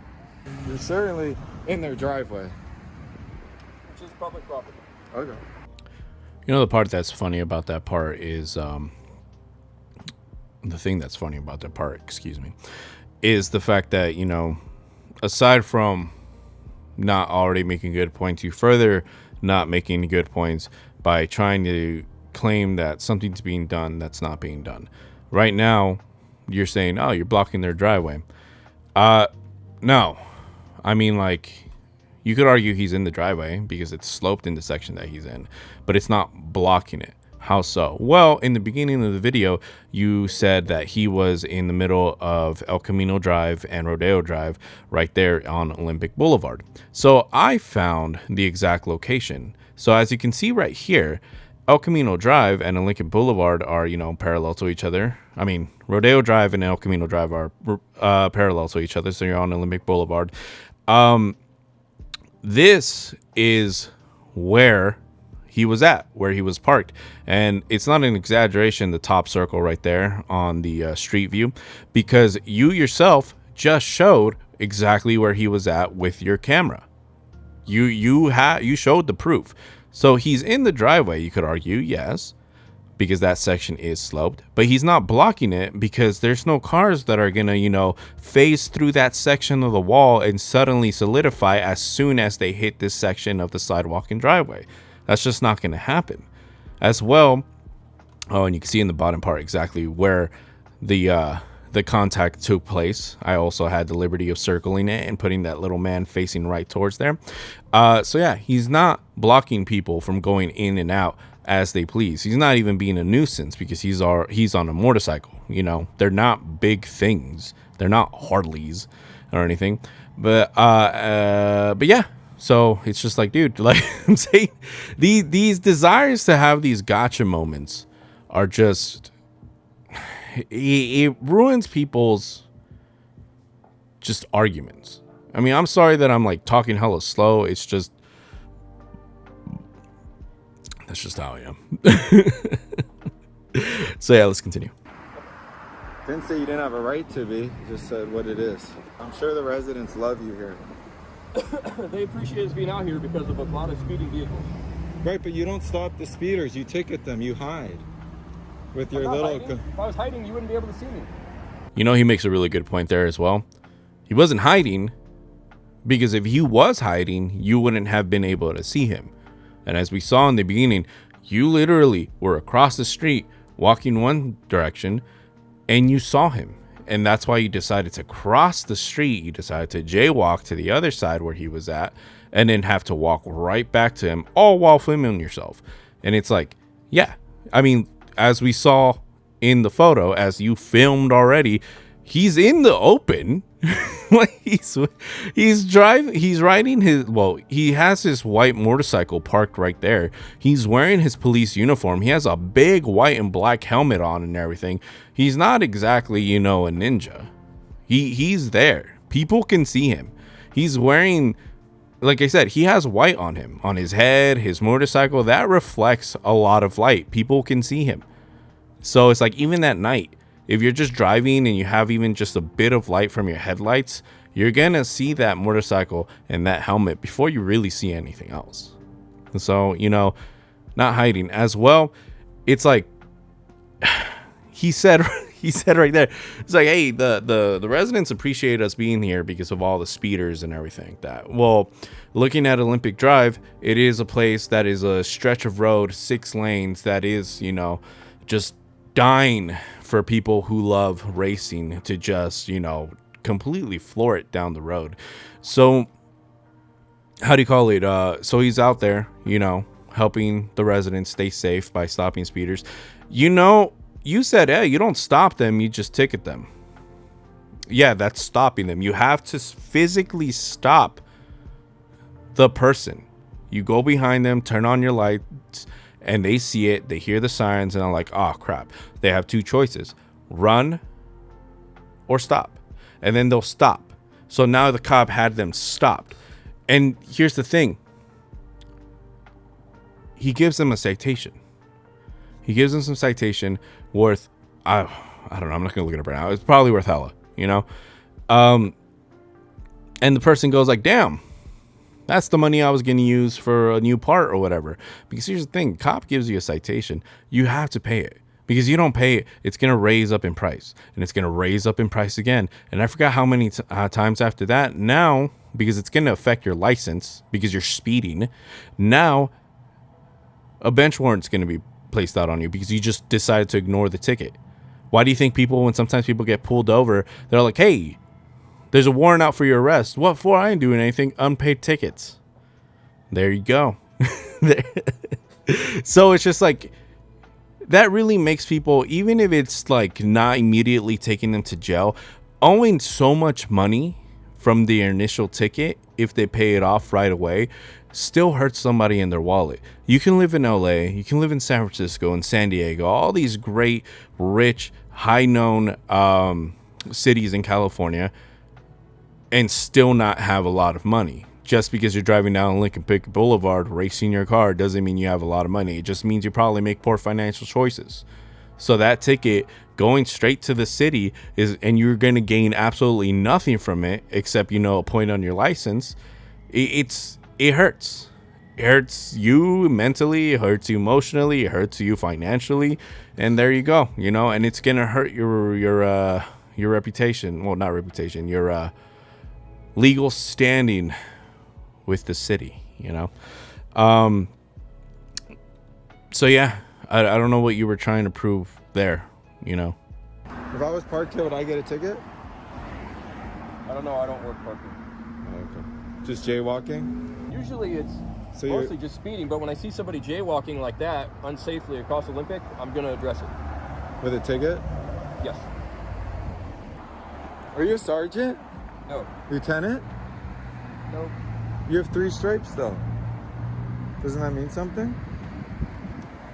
[SPEAKER 5] You're certainly in their driveway.
[SPEAKER 6] Which is public property.
[SPEAKER 5] Okay.
[SPEAKER 1] You know, the part that's funny about that part is the thing that's funny about that part, excuse me, is the fact that, you know, aside from not already making good points, you further not making good points by trying to claim that something's being done that's not being done. Right now, you're saying, oh, you're blocking their driveway. No. I mean, like, you could argue he's in the driveway because it's sloped in the section that he's in, but it's not blocking it. How so? Well, in the beginning of the video, you said that he was in the middle of El Camino Drive and Rodeo Drive right there on Olympic Boulevard. So I found the exact location. So as you can see right here, El Camino Drive and Olympic Boulevard are, you know, parallel to each other. I mean, Rodeo Drive and El Camino Drive are parallel to each other. So you're on Olympic Boulevard. This is where he was at, where he was parked. And it's not an exaggeration, the top circle right there on the street view, because you yourself just showed exactly where he was at with your camera. You showed the proof. So he's in the driveway, you could argue, yes, because that section is sloped, but he's not blocking it because there's no cars that are gonna, you know, phase through that section of the wall and suddenly solidify as soon as they hit this section of the sidewalk and driveway. That's just not going to happen. As well, oh, and you can see in the bottom part exactly where the contact took place. I also had the liberty of circling it and putting that little man facing right towards there. So yeah, he's not blocking people from going in and out as they please. He's not even being a nuisance because he's on a motorcycle. You know, they're not big things. They're not Harleys or anything. But yeah. So it's just like, dude, like I'm saying, these desires to have these gotcha moments are just, it ruins people's just arguments. I mean, I'm sorry that I'm like talking hella slow. It's just, that's just how I am. So yeah, let's continue.
[SPEAKER 7] Didn't say you didn't have a right to be, just said what it is. I'm sure the residents love you here.
[SPEAKER 6] They appreciate us being out here because of a lot of speeding vehicles.
[SPEAKER 7] Right, but you don't stop the speeders. You ticket them. You hide with your little.
[SPEAKER 6] If I was hiding, you wouldn't be able to see me.
[SPEAKER 1] You know, he makes a really good point there as well. He wasn't hiding because if he was hiding, you wouldn't have been able to see him. And as we saw in the beginning, you literally were across the street walking one direction and you saw him. And that's why you decided to cross the street. You decided to jaywalk to the other side where he was at and then have to walk right back to him, all while filming yourself. And it's like, yeah, I mean, as we saw in the photo, as you filmed already, he's in the open. Like he's riding his, well, he has his white motorcycle parked right there. He's wearing his police uniform. He has a big white and black helmet on and everything. He's not exactly, you know, a ninja. He's there. People can see him. He's wearing, like I said, he has white on him, on his head, his motorcycle. That reflects a lot of light. People can see him. So it's like, even at night, if you're just driving and you have even just a bit of light from your headlights, you're gonna see that motorcycle and that helmet before you really see anything else. And so, you know, not hiding as well. It's like he said right there, it's like, hey, the residents appreciate us being here because of all the speeders and everything like that. Well, looking at Olympic Drive, it is a place that is a stretch of road, 6 lanes, that is, you know, just dying for people who love racing to just, you know, completely floor it down the road. So how do you call it? So he's out there, you know, helping the residents stay safe by stopping speeders. You know, you said, hey, you don't stop them, you just ticket them. Yeah, that's stopping them. You have to physically stop the person. You go behind them, turn on your lights, and they see it, they hear the sirens, and I'm like, oh crap. They have 2 choices: run or stop. And then they'll stop. So now the cop had them stopped. And here's the thing. He gives them a citation. He gives them some citation worth, I don't know, I'm not gonna look it up right now. It's probably worth hella, you know? And the person goes like, damn, That's the money I was going to use for a new part or whatever. Because here's the thing, cop gives you a citation, you have to pay it. Because you don't pay it, it's going to raise up in price. And it's going to raise up in price again. And I forgot how many times after that. Now, because it's going to affect your license, because you're speeding, now a bench warrant's going to be placed out on you because you just decided to ignore the ticket. Why do you think when sometimes people get pulled over, they're like, hey, there's a warrant out for your arrest. What for? I ain't doing anything. Unpaid tickets. There you go. So it's just like, that really makes people, even if it's like not immediately taking them to jail, owing so much money from the initial ticket, if they pay it off right away, still hurts somebody in their wallet. You can live in LA, you can live in San Francisco and San Diego, all these great, rich, high-known cities in California, and still not have a lot of money. Just because you're driving down Lincoln Pick Boulevard racing your car doesn't mean you have a lot of money. It just means you probably make poor financial choices. So that ticket going straight to the city and you're going to gain absolutely nothing from it except, a point on your license. It hurts. It hurts you mentally, it hurts you emotionally, it hurts you financially, and there you go, and it's going to hurt your reputation. Well, not reputation, your legal standing with the city, so yeah, I don't know what you were trying to prove there.
[SPEAKER 7] If I was parked here, would I get a ticket?
[SPEAKER 6] I don't know. I don't work parking.
[SPEAKER 7] Okay. Just jaywalking?
[SPEAKER 6] Usually it's mostly just speeding, but when I see somebody jaywalking like that unsafely across Olympic, I'm going to address it.
[SPEAKER 7] With a ticket?
[SPEAKER 6] Yes.
[SPEAKER 7] Are you a sergeant?
[SPEAKER 6] No.
[SPEAKER 7] Lieutenant?
[SPEAKER 6] No.
[SPEAKER 7] You have 3 stripes though. Doesn't that mean something?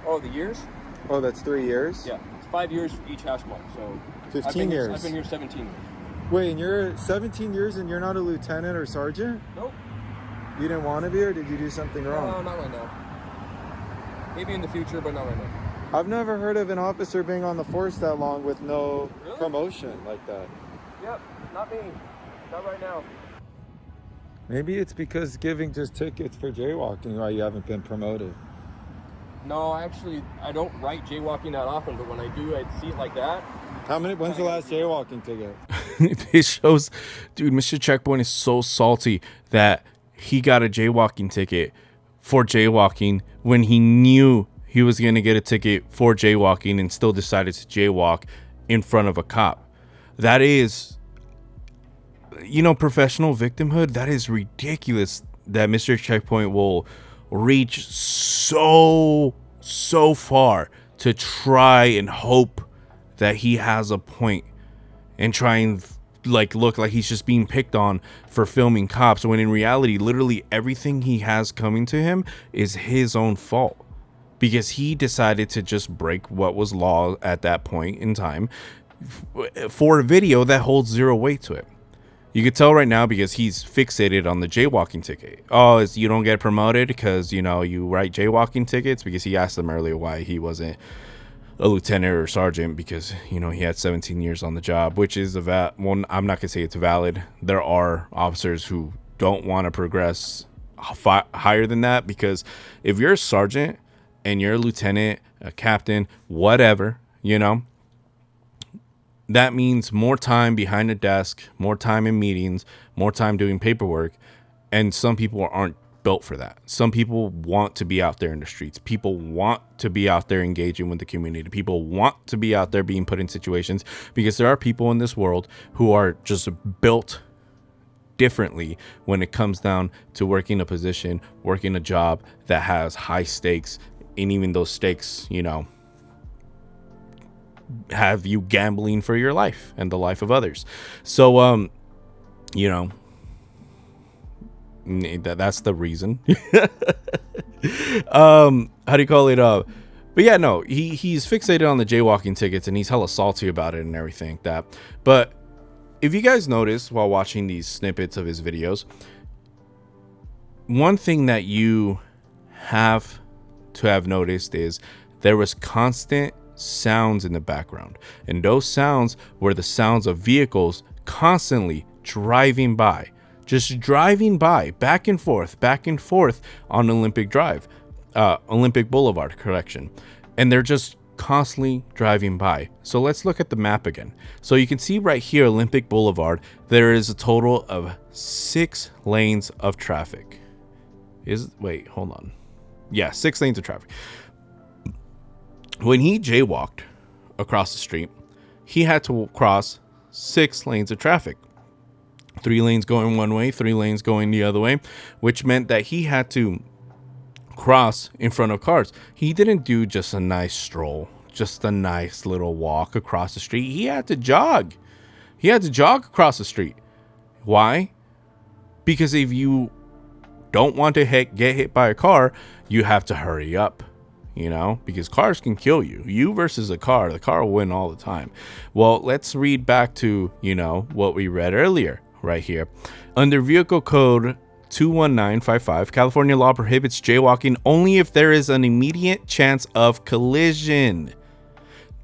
[SPEAKER 6] Oh, the years?
[SPEAKER 7] Oh, that's 3 years?
[SPEAKER 6] Yeah. It's 5 years for each hash mark, so
[SPEAKER 7] 15 years.
[SPEAKER 6] I've been here 17 years.
[SPEAKER 7] Wait, and you're 17 years and you're not a lieutenant or sergeant?
[SPEAKER 6] Nope.
[SPEAKER 7] You didn't want to be, or did you do something wrong?
[SPEAKER 6] No, not right now. Maybe in the future, but not right now.
[SPEAKER 7] I've never heard of an officer being on the force that long with no
[SPEAKER 6] Really?
[SPEAKER 7] promotion like that.
[SPEAKER 6] Yep, not me. Not right now.
[SPEAKER 7] Maybe it's because giving just tickets for jaywalking why you haven't been promoted.
[SPEAKER 6] No, actually, I don't write jaywalking that often, but when I do, I see it like that.
[SPEAKER 7] When's the last jaywalking ticket?
[SPEAKER 1] This shows, dude, Mr. Checkpoint is so salty that he got a jaywalking ticket for jaywalking when he knew he was going to get a ticket for jaywalking and still decided to jaywalk in front of a cop. That is, professional victimhood. That is ridiculous that Mr. Checkpoint will reach so far to try and hope that he has a point and try and look like he's just being picked on for filming cops, when in reality literally everything he has coming to him is his own fault, because he decided to just break what was law at that point in time for a video that holds zero weight to it. You could tell right now because he's fixated on the jaywalking ticket. Oh, you don't get promoted because you write jaywalking tickets? Because he asked them earlier why he wasn't a lieutenant or sergeant, because he had 17 years on the job, which is one. I'm not gonna say it's valid. There are officers who don't want to progress higher than that, because if you're a sergeant and you're a lieutenant, a captain, whatever, that means more time behind a desk, more time in meetings, more time doing paperwork, and some people aren't built for that. Some people want to be out there in the streets. People want to be out there engaging with the community. People want to be out there being put in situations, because there are people in this world who are just built differently when it comes down to working a position, working a job that has high stakes, and even those stakes, have you gambling for your life and the life of others. So, that's the reason. How do you call it? But yeah, no, he's fixated on the jaywalking tickets and he's hella salty about it and everything like that. But if you guys notice while watching these snippets of his videos, one thing that you have to have noticed is there was constant sounds in the background, and those sounds were the sounds of vehicles constantly driving by just driving by, back and forth on Olympic Boulevard, correction. And they're just constantly driving by. So let's look at the map again. So you can see right here, Olympic Boulevard, there is a total of 6 lanes of traffic. Hold on. Yeah, 6 lanes of traffic. When he jaywalked across the street, he had to cross 6 lanes of traffic. 3 lanes going one way, 3 lanes going the other way, which meant that he had to cross in front of cars. He didn't do just a nice stroll, just a nice little walk across the street. He had to jog. He had to jog across the street. Why? Because if you don't want to get hit by a car, you have to hurry up, because cars can kill you. You versus the car will win all the time. Well, let's read back to, what we read earlier right here. Under vehicle code 21955, California law prohibits jaywalking only if there is an immediate chance of collision.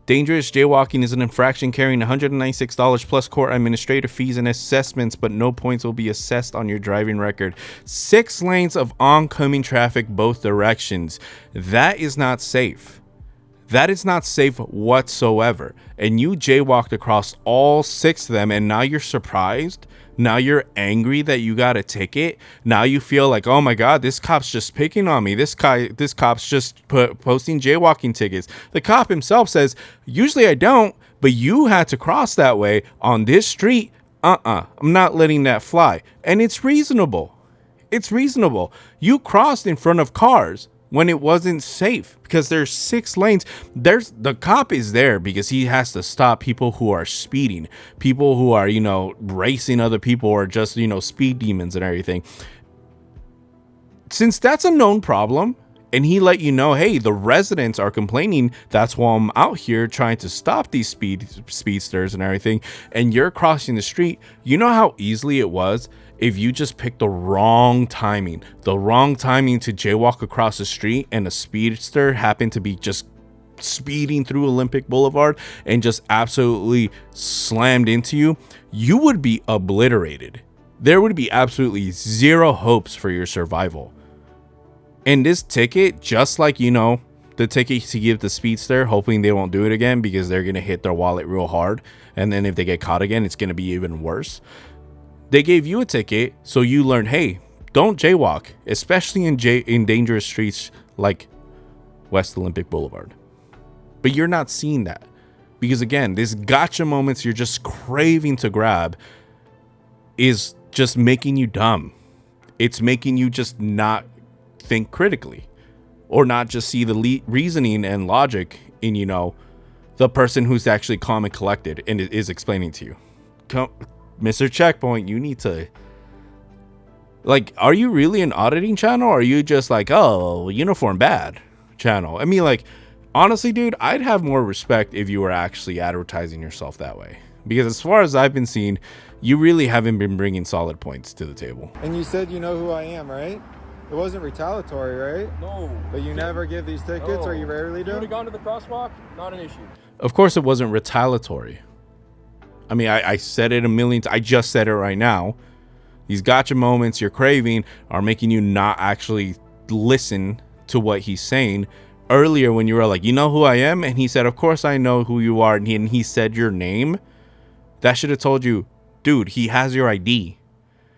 [SPEAKER 1] Dangerous jaywalking is an infraction carrying $196 plus court administrative fees and assessments, but no points will be assessed on your driving record. 6 lanes of oncoming traffic both directions. That is not safe. That is not safe whatsoever. And you jaywalked across all 6 of them, and now you're surprised. Now you're angry that you got a ticket. Now you feel like, oh my God, this cop's just picking on me. This cop's just posting jaywalking tickets. The cop himself says, usually I don't, but you had to cross that way on this street. I'm not letting that fly. And it's reasonable. It's reasonable. You crossed in front of cars when it wasn't safe because there's 6 lanes. The cop is there because he has to stop people who are speeding, people who are, racing other people or just, speed demons and everything. Since that's a known problem and he let you know, hey, the residents are complaining. That's why I'm out here trying to stop these speedsters and everything. And you're crossing the street. You know how easily it was if you just picked the wrong timing to jaywalk across the street and a speedster happened to be just speeding through Olympic Boulevard and just absolutely slammed into you, you would be obliterated. There would be absolutely zero hopes for your survival. And this ticket, just like, the ticket to give the speedster, hoping they won't do it again because they're going to hit their wallet real hard. And then if they get caught again, it's going to be even worse. They gave you a ticket, so you learned, hey, don't jaywalk, especially in dangerous streets like West Olympic Boulevard. But you're not seeing that because, again, this gotcha moments you're just craving to grab is just making you dumb. It's making you just not think critically or not just see the reasoning and logic in, the person who's actually calm and collected and is explaining to you. Mr. Checkpoint, you need to, are you really an auditing channel or are you just like, oh, uniform bad channel? I mean, honestly, dude, I'd have more respect if you were actually advertising yourself that way. Because as far as I've been seeing, you really haven't been bringing solid points to the table.
[SPEAKER 7] And you said you know who I am, right? It wasn't retaliatory, right?
[SPEAKER 6] No.
[SPEAKER 7] But you never give these tickets, or you rarely do?
[SPEAKER 6] If you would have gone to the crosswalk, not an issue.
[SPEAKER 1] Of course it wasn't retaliatory. I mean, I said it a million times. I just said it right now. These gotcha moments you're craving are making you not actually listen to what he's saying. Earlier when you were like, you know who I am? And he said, of course I know who you are. And he said your name. That should have told you, dude, he has your ID.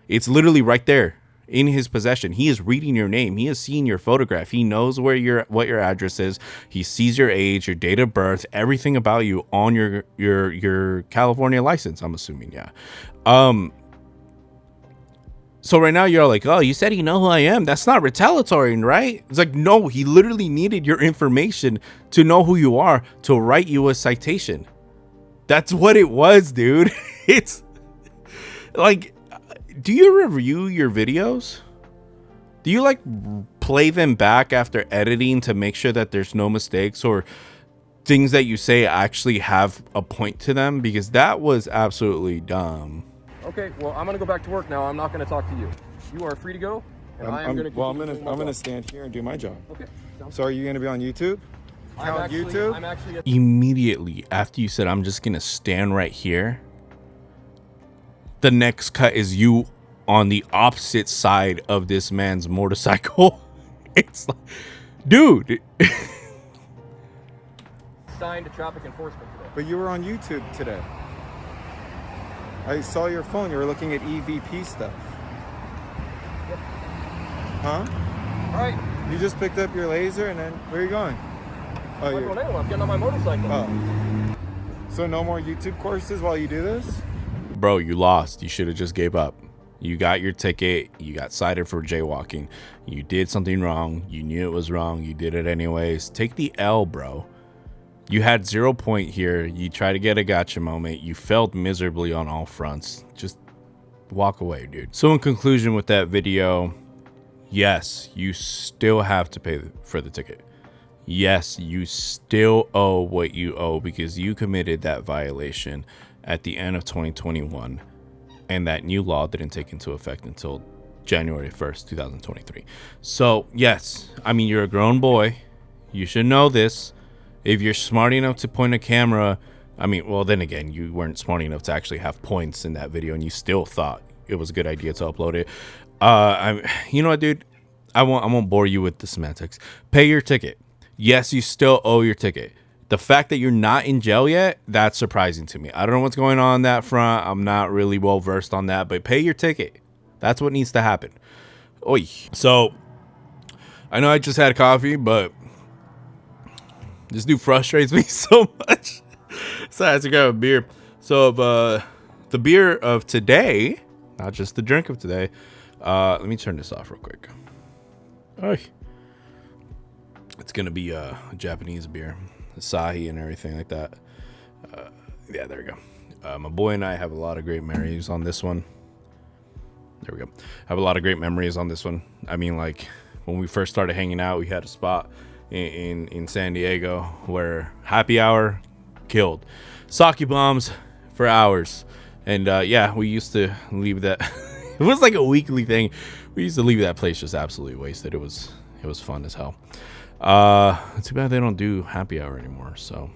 [SPEAKER 1] It's literally right there in his possession. He is reading your name. He has seen your photograph. He knows what your address is. He sees your age, your date of birth, everything about you on your California license, I'm assuming. Yeah. So right now you're like, oh, you said you know who I am. That's not retaliatory, right? It's like, no, he literally needed your information to know who you are to write you a citation. That's what it was, dude. It's like, do you review your videos? Do you play them back after editing to make sure that there's no mistakes or things that you say actually have a point to them? Because that was absolutely dumb.
[SPEAKER 6] Okay, well, I'm going to go back to work now. I'm not going to talk to you. You are free to go. And I'm going
[SPEAKER 7] to stand here and do my job.
[SPEAKER 6] Okay.
[SPEAKER 7] So are you going to be on YouTube?
[SPEAKER 6] I'm actually
[SPEAKER 1] Immediately after you said, I'm just going to stand right here, the next cut is you on the opposite side of this man's motorcycle. It's like, dude.
[SPEAKER 6] Signed to traffic enforcement today.
[SPEAKER 7] But you were on YouTube today. I saw your phone. You were looking at EVP stuff.
[SPEAKER 6] Yep.
[SPEAKER 7] Huh?
[SPEAKER 6] All right.
[SPEAKER 7] You just picked up your laser and then where are you going? Oh,
[SPEAKER 6] I'm not going anywhere. I'm getting on my motorcycle.
[SPEAKER 7] Oh. So no more YouTube courses while you do this?
[SPEAKER 1] Bro, you lost. You should have just gave up. You got your ticket. You got cited for jaywalking. You did something wrong. You knew it was wrong. You did it anyways. Take the L, bro. You had 0 point here. You tried to get a gotcha moment. You failed miserably on all fronts. Just walk away, dude. So in conclusion with that video, yes, you still have to pay for the ticket. Yes, you still owe what you owe because you committed that violation at the end of 2021. And that new law didn't take into effect until January 1st, 2023. So, yes, I mean, you're a grown boy. You should know this. If you're smart enough to point a camera, I mean, well, then again, you weren't smart enough to actually have points in that video, and you still thought it was a good idea to upload it. You know what, dude? I won't bore you with the semantics. Pay your ticket. Yes, you still owe your ticket. The fact that you're not in jail yet, that's surprising to me. I don't know what's going on that front. I'm not really well versed on that, but pay your ticket. That's what needs to happen. Oi. So, I know I just had coffee, but this dude frustrates me so much. So I had to grab a beer. So, the beer of today, not just the drink of today. Let me turn this off real quick. Oi. It's going to be a Japanese beer. Asahi and everything like that. Yeah, there we go. My boy and I have a lot of great memories on this one. There we go. Have a lot of great memories on this one. I mean, like when we first started hanging out, we had a spot in San Diego where happy hour killed, sake bombs for hours, and yeah, we used to leave that. It was like a weekly thing. We used to leave that place just absolutely wasted. It was fun as hell. It's too bad they don't do happy hour anymore. So,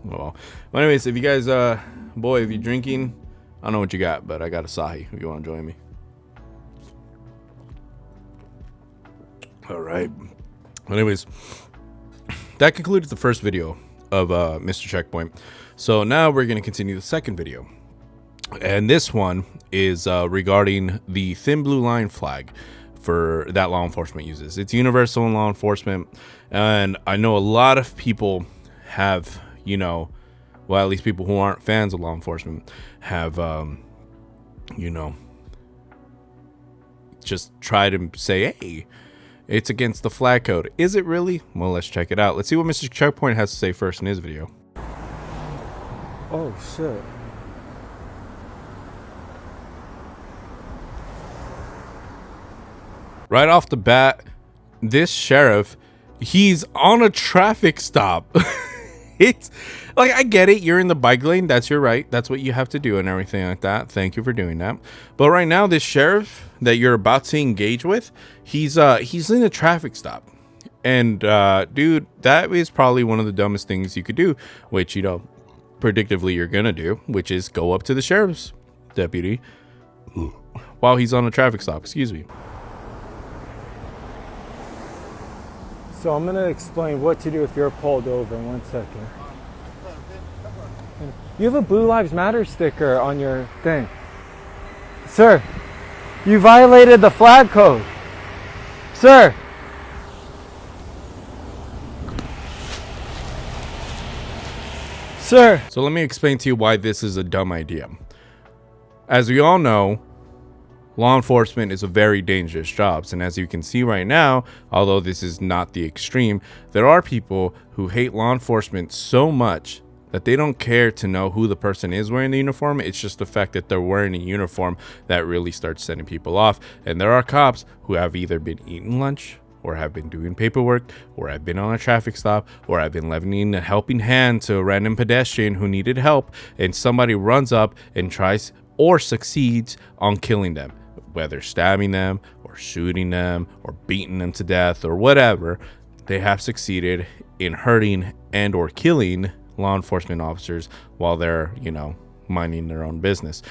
[SPEAKER 1] well, anyways, if you guys, boy, if you're drinking, I don't know what you got, but I got Asahi if you want to join me. All right. Anyways, that concluded the first video of Mr. Checkpoint. So now we're going to continue the second video. And this one is regarding the thin blue line flag for that law enforcement uses. It's universal in law enforcement, and I know a lot of people have, you know, well, at least people who aren't fans of law enforcement have, you know, just try to say, hey, it's against the flag code. Is it really? Well, let's check it out. Let's see what Mr. Checkpoint has to say first in his video.
[SPEAKER 5] Oh, shit.
[SPEAKER 1] Right off the bat, this sheriff, he's on a traffic stop. It's like, I get it. You're in the bike lane. That's your right. That's what you have to do and everything like that. Thank you for doing that. But right now, this sheriff that you're about to engage with, he's in a traffic stop. And dude, that is probably one of the dumbest things you could do, which, you know, predictively you're going to do, which is go up to the sheriff's deputy while he's on a traffic stop. Excuse me.
[SPEAKER 5] So I'm going to explain what to do if you're pulled over in 1 second. You have a Blue Lives Matter sticker on your thing. Sir, you violated the flag code. Sir. Sir.
[SPEAKER 1] So let me explain to you why this is a dumb idea. As we all know, law enforcement is a very dangerous job, and as you can see right now, although this is not the extreme, there are people who hate law enforcement so much that they don't care to know who the person is wearing the uniform. It's just the fact that they're wearing a uniform that really starts setting people off. And there are cops who have either been eating lunch, or have been doing paperwork, or have been on a traffic stop, or have been lending a helping hand to a random pedestrian who needed help, and somebody runs up and tries or succeeds on killing them, whether stabbing them or shooting them or beating them to death or whatever. They have succeeded in hurting and or killing law enforcement officers while they're, you know, minding their own business.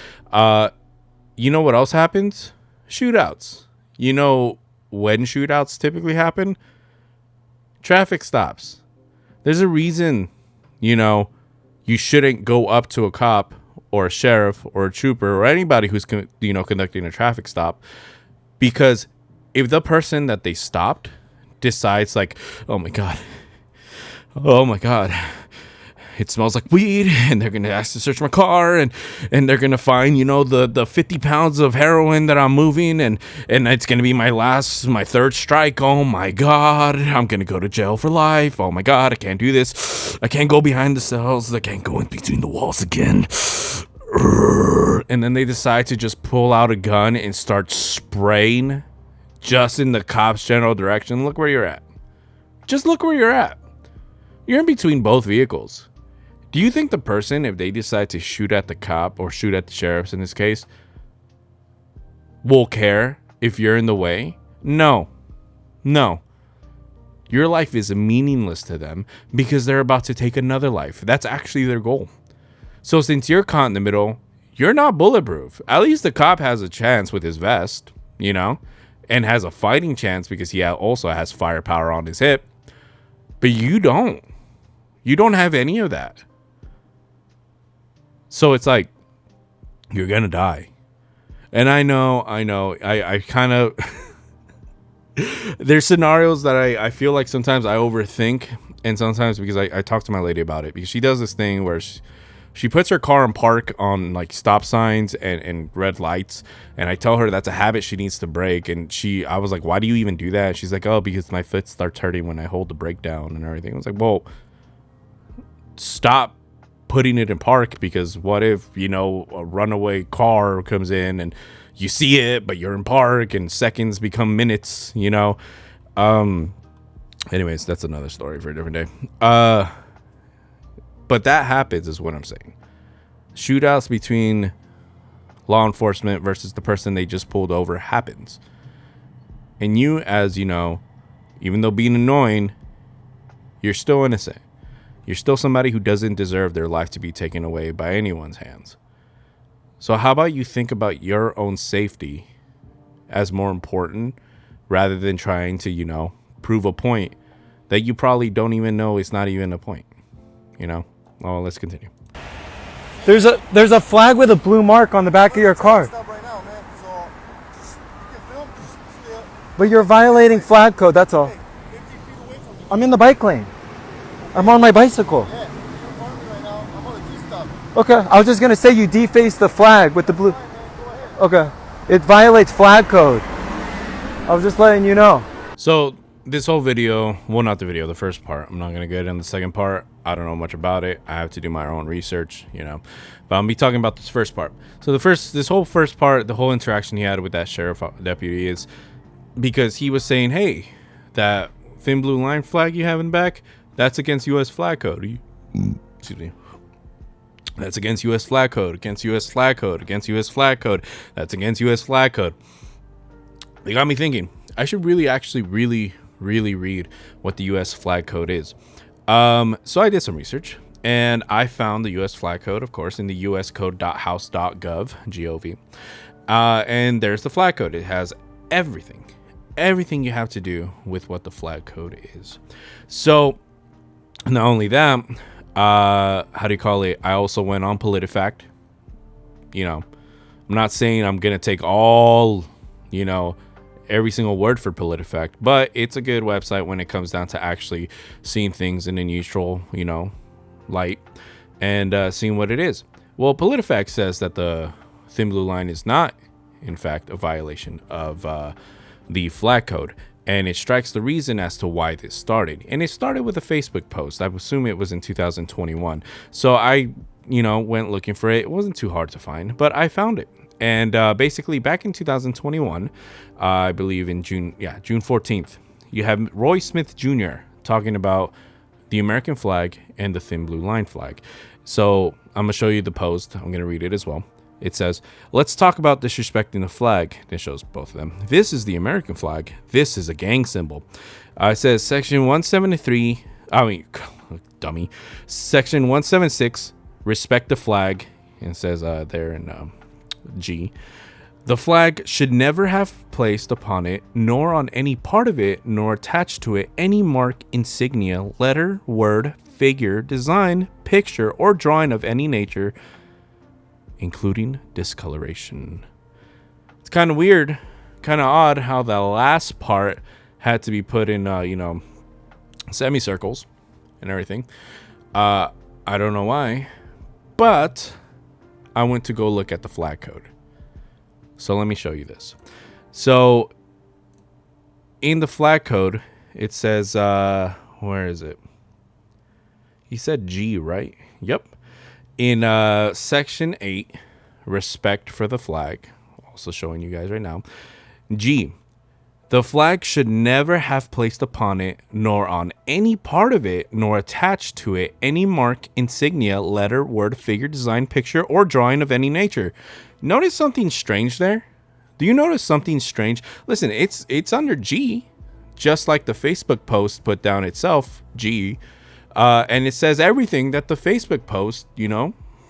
[SPEAKER 1] you know what else happens? Shootouts. You know when shootouts typically happen? Traffic stops. There's a reason, you know, you shouldn't go up to a cop or a sheriff or a trooper or anybody who's, you know, conducting a traffic stop, because if the person that they stopped decides like, oh my god, it smells like weed, and they're gonna ask to search my car, and they're gonna find, you know, the 50 pounds of heroin that I'm moving, and it's gonna be my third strike. Oh my god, I'm gonna go to jail for life. Oh my god, I can't do this. I can't go behind the cells. I can't go in between the walls again. And then they decide to just pull out a gun and start spraying just in the cop's general direction. Look where you're at. Just look where you're at. You're in between both vehicles. Do you think the person, if they decide to shoot at the cop or shoot at the sheriffs in this case, will care if you're in the way? No. Your life is meaningless to them because they're about to take another life. That's actually their goal. So since you're caught in the middle, you're not bulletproof. At least the cop has a chance with his vest, you know, and has a fighting chance because he also has firepower on his hip. But you don't. You don't have any of that. So it's like, you're going to die. And I know, I kind of, there's scenarios that I feel like sometimes I overthink. And sometimes because I talk to my lady about it, because she does this thing where she puts her car in park on like stop signs and red lights. And I tell her that's a habit she needs to break. And I was like, why do you even do that? And she's like, oh, because my foot starts hurting when I hold the brake down and everything. I was like, well, stop putting it in park, because what if, you know, a runaway car comes in and you see it, but you're in park and seconds become minutes, you know? Anyways, that's another story for a different day. But that happens is what I'm saying. Shootouts between law enforcement versus the person they just pulled over happens. And you, as you know, even though being annoying, you're still innocent. You're still somebody who doesn't deserve their life to be taken away by anyone's hands. So how about you think about your own safety as more important rather than trying to, you know, prove a point that you probably don't even know is not even a point, you know? Oh, let's continue.
[SPEAKER 5] There's a flag with a blue mark on the back of your car. But you're violating flag code, that's all. I'm in the bike lane. I'm on my bicycle. Okay, I was just gonna say you defaced the flag with the blue. Okay, it violates flag code. I was just letting you know.
[SPEAKER 1] So this whole video, well, not the video, the first part, I'm not gonna get in the second part. I don't know much about it. I have to do my own research, you know. But I'm gonna be talking about this first part. So this whole first part, the whole interaction he had with that sheriff deputy is because he was saying, hey, that thin blue line flag you have in the back, that's against U.S. flag code. Excuse me. That's against U.S. flag code, against U.S. flag code, against U.S. flag code. That's against U.S. flag code. They got me thinking, I should really read what the U.S. flag code is. So I did some research, and I found the U.S. flag code, of course, in the uscode.house.gov, G-O-V. And there's the flag code. It has everything you have to do with what the flag code is. So not only that, how do you call it? I also went on PolitiFact. You know, I'm not saying I'm going to take all, you know, every single word for PolitiFact, but it's a good website when it comes down to actually seeing things in a neutral, you know, light and seeing what it is. Well, PolitiFact says that the thin blue line is not, in fact, a violation of the flag code. And it strikes the reason as to why this started. And it started with a Facebook post. I assume it was in 2021. So I, you know, went looking for it. It wasn't too hard to find, but I found it. And basically back in 2021, I believe in June 14th, you have Roy Smith Jr. talking about the American flag and the thin blue line flag. So I'm going to show you the post. I'm going to read it as well. It says, let's talk about disrespecting the flag. It shows both of them. This is the American flag. This is a gang symbol. It says section 173. Dummy. Section 176, respect the flag. And it says there in G. The flag should never have placed upon it, nor on any part of it, nor attached to it, any mark, insignia, letter, word, figure, design, picture, or drawing of any nature, including discoloration. It's kind of weird, kind of odd how the last part had to be put in, semicircles and everything. I don't know why, but I went to go look at the flag code. So let me show you this. So in the flag code, it says, where is it? He said G, right? Yep. In section 8, respect for the flag, also showing you guys right now. G, the flag should never have placed upon it, nor on any part of it, nor attached to it, any mark, insignia, letter, word, figure, design, picture, or drawing of any nature. Notice something strange there? Do you notice something strange? Listen, it's under G, just like the Facebook post put down itself, G. And it says everything that the Facebook post,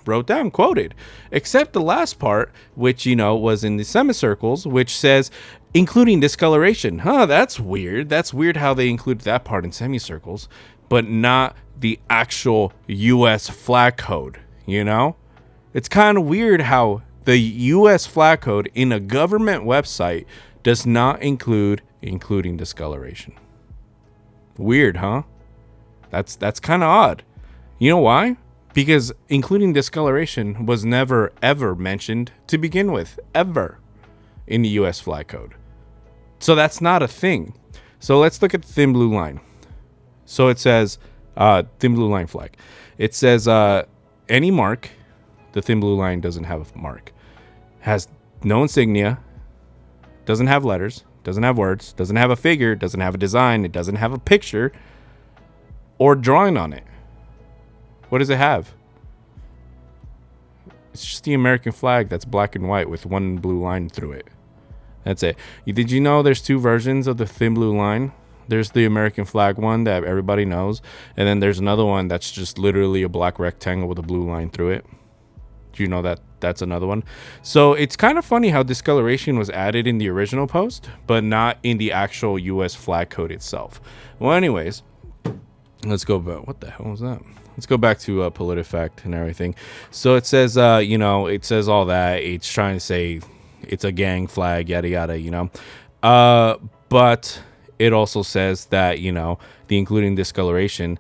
[SPEAKER 1] wrote down, quoted, except the last part, which, was in the semicircles, which says, including discoloration. That's weird. That's weird how they included that part in semicircles, but not the actual U.S. flag code, It's kind of weird how the U.S. flag code in a government website does not including discoloration. Weird, huh? That's kind of odd. You know why? Because including discoloration was never, ever mentioned to begin with, ever, in the U.S. flag code. So that's not a thing. So let's look at the thin blue line. So it says, thin blue line flag. It says, any mark, the thin blue line doesn't have a mark, has no insignia, doesn't have letters, doesn't have words, doesn't have a figure, doesn't have a design, it doesn't have a picture or drawing on it. What does it have? It's just the American flag that's black and white with one blue line through it. That's it. Did you know there's two versions of the thin blue line? There's the American flag one that everybody knows, and then there's another one that's just literally a black rectangle with a blue line through it. Do you know that that's another one? So it's kind of funny how discoloration was added in the original post, but not in the actual U.S. flag code itself. Well, anyways, let's go back. What the hell was that? Let's go back to PolitiFact and everything. So it says, it says all that. It's trying to say it's a gang flag, yada, yada, but it also says that, the including discoloration.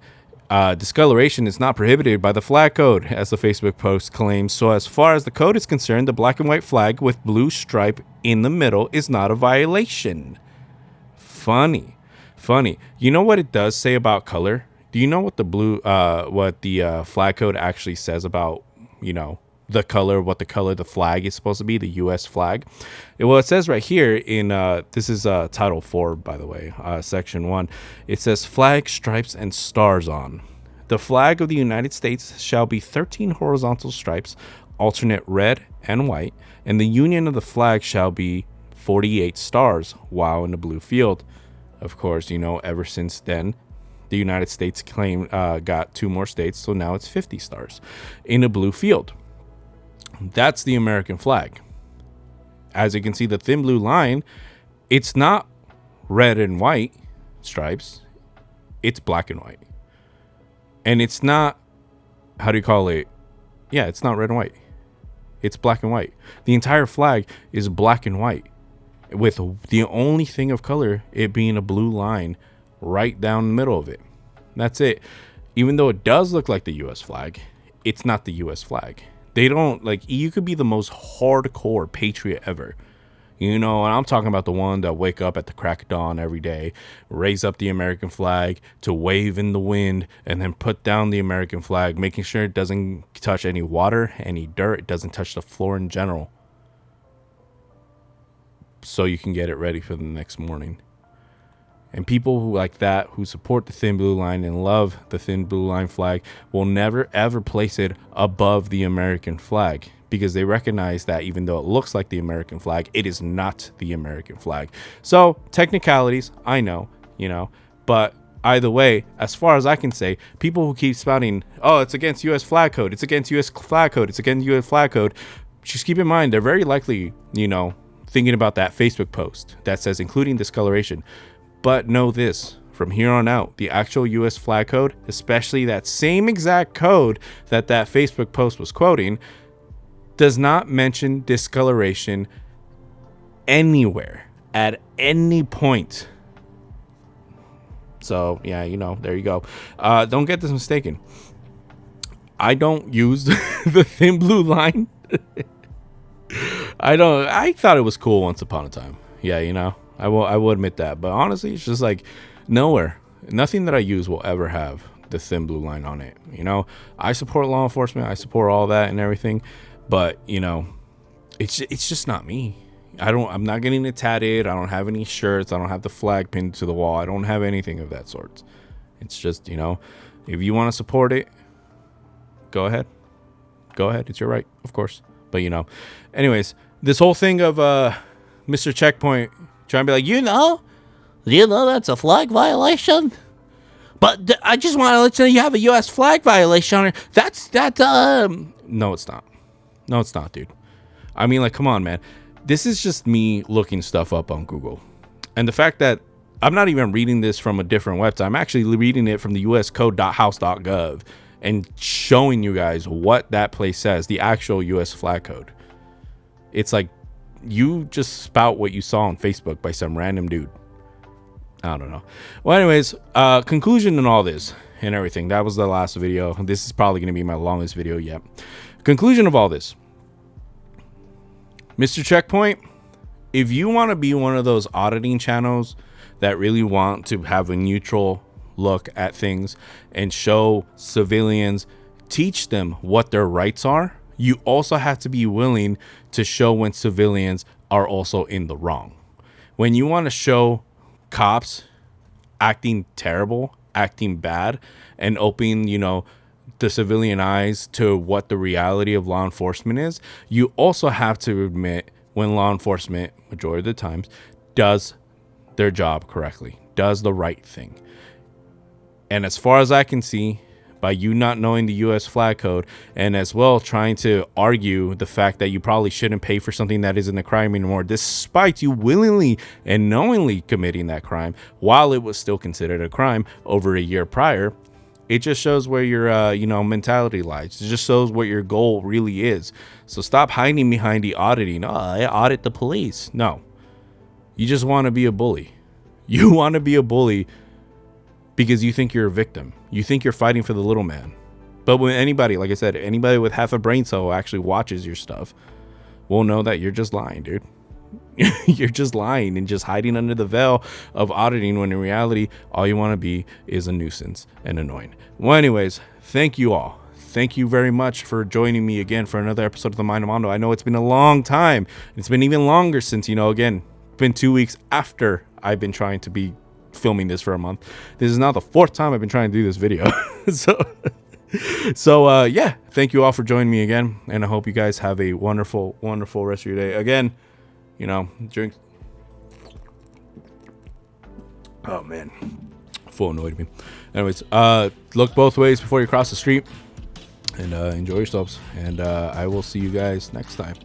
[SPEAKER 1] Discoloration is not prohibited by the flag code, as the Facebook post claims. So as far as the code is concerned, the black and white flag with blue stripe in the middle is not a violation. Funny. You know what it does say about color? Do you know what the flag code actually says about, the color, what the color the flag is supposed to be, the U.S. flag? Well, it says right here in, this is Title 4, by the way, Section 1. It says flag, stripes, and stars on. The flag of the United States shall be 13 horizontal stripes, alternate red and white, and the union of the flag shall be 48 stars, while in the blue field. Of course, ever since then, the United States got 2 more states, so now it's 50 stars in a blue field. That's the American flag. As you can see, the thin blue line, it's not red and white stripes. It's black and white. And it's not, how do you call it? Yeah, it's not red and white. It's black and white. The entire flag is black and white, with the only thing of color, it being a blue line right down the middle of it. That's it. Even though it does look like the U.S. flag, it's not the U.S. flag. They don't, you could be the most hardcore patriot ever, and I'm talking about the one that wake up at the crack of dawn every day, raise up the American flag to wave in the wind, and then put down the American flag, making sure it doesn't touch any water, any dirt, it doesn't touch the floor in general, so you can get it ready for the next morning. And people who support the thin blue line and love the thin blue line flag will never ever place it above the American flag, because they recognize that even though it looks like the American flag, it is not the American flag. So technicalities, I know, but either way, as far as I can say, people who keep spouting, oh, it's against U.S. flag code, it's against U.S. flag code, it's against U.S. flag code, just keep in mind, they're very likely, thinking about that Facebook post that says including discoloration. But know this, from here on out, the actual US flag code, especially that same exact code that Facebook post was quoting, does not mention discoloration anywhere at any point. So yeah, there you go. Don't get this mistaken. I don't use the thin blue line. I thought it was cool once upon a time. Yeah, I will admit that. But honestly, it's just like nothing that I use will ever have the thin blue line on it. I support law enforcement. I support all that and everything. But, it's just not me. I'm not getting it tatted. I don't have any shirts. I don't have the flag pinned to the wall. I don't have anything of that sort. It's just, if you want to support it, go ahead. It's your right, of course. But, anyways, this whole thing of Mr. Checkpoint trying to be like, that's a flag violation. But I just want to let you know you have a U.S. flag violation on it. That's no, it's not. No, it's not, dude. I mean, come on, man. This is just me looking stuff up on Google. And the fact that I'm not even reading this from a different website. I'm actually reading it from the uscode.house.gov and showing you guys what that place says, the actual U.S. flag code. It's like you just spout what you saw on Facebook by some random dude. I don't know. Well, anyways, conclusion in all this and everything. That was the last video. This is probably going to be my longest video yet. Conclusion of all this. Mr. Checkpoint, if you want to be one of those auditing channels that really want to have a neutral look at things and show civilians, teach them what their rights are, you also have to be willing to show when civilians are also in the wrong. When you want to show cops acting terrible, acting bad, and opening, the civilian eyes to what the reality of law enforcement is, you also have to admit when law enforcement, majority of the times, does their job correctly, does the right thing. And as far as I can see, by you not knowing the U.S. flag code and as well trying to argue the fact that you probably shouldn't pay for something that isn't a crime anymore, despite you willingly and knowingly committing that crime while it was still considered a crime over a year prior, it just shows where your mentality lies. It just shows what your goal really is. So stop hiding behind the auditing. I audit the police. No, you just want to be a bully. You want to be a bully because you think you're a victim. You think you're fighting for the little man. But when anybody, like I said, anybody with half a brain cell actually watches your stuff will know that you're just lying, dude. You're just lying and just hiding under the veil of auditing when in reality, all you want to be is a nuisance and annoying. Well, anyways, thank you all. Thank you very much for joining me again for another episode of the Mind of Mando. I know it's been a long time. It's been even longer since, again, been 2 weeks after I've been trying to be filming this for a month. This is now the 4th time I've been trying to do this video. So yeah, thank you all for joining me again, and I hope you guys have a wonderful rest of your day. Again, drink. Oh man, full annoyed me. Anyways, look both ways before you cross the street, and enjoy yourselves, and I will see you guys next time.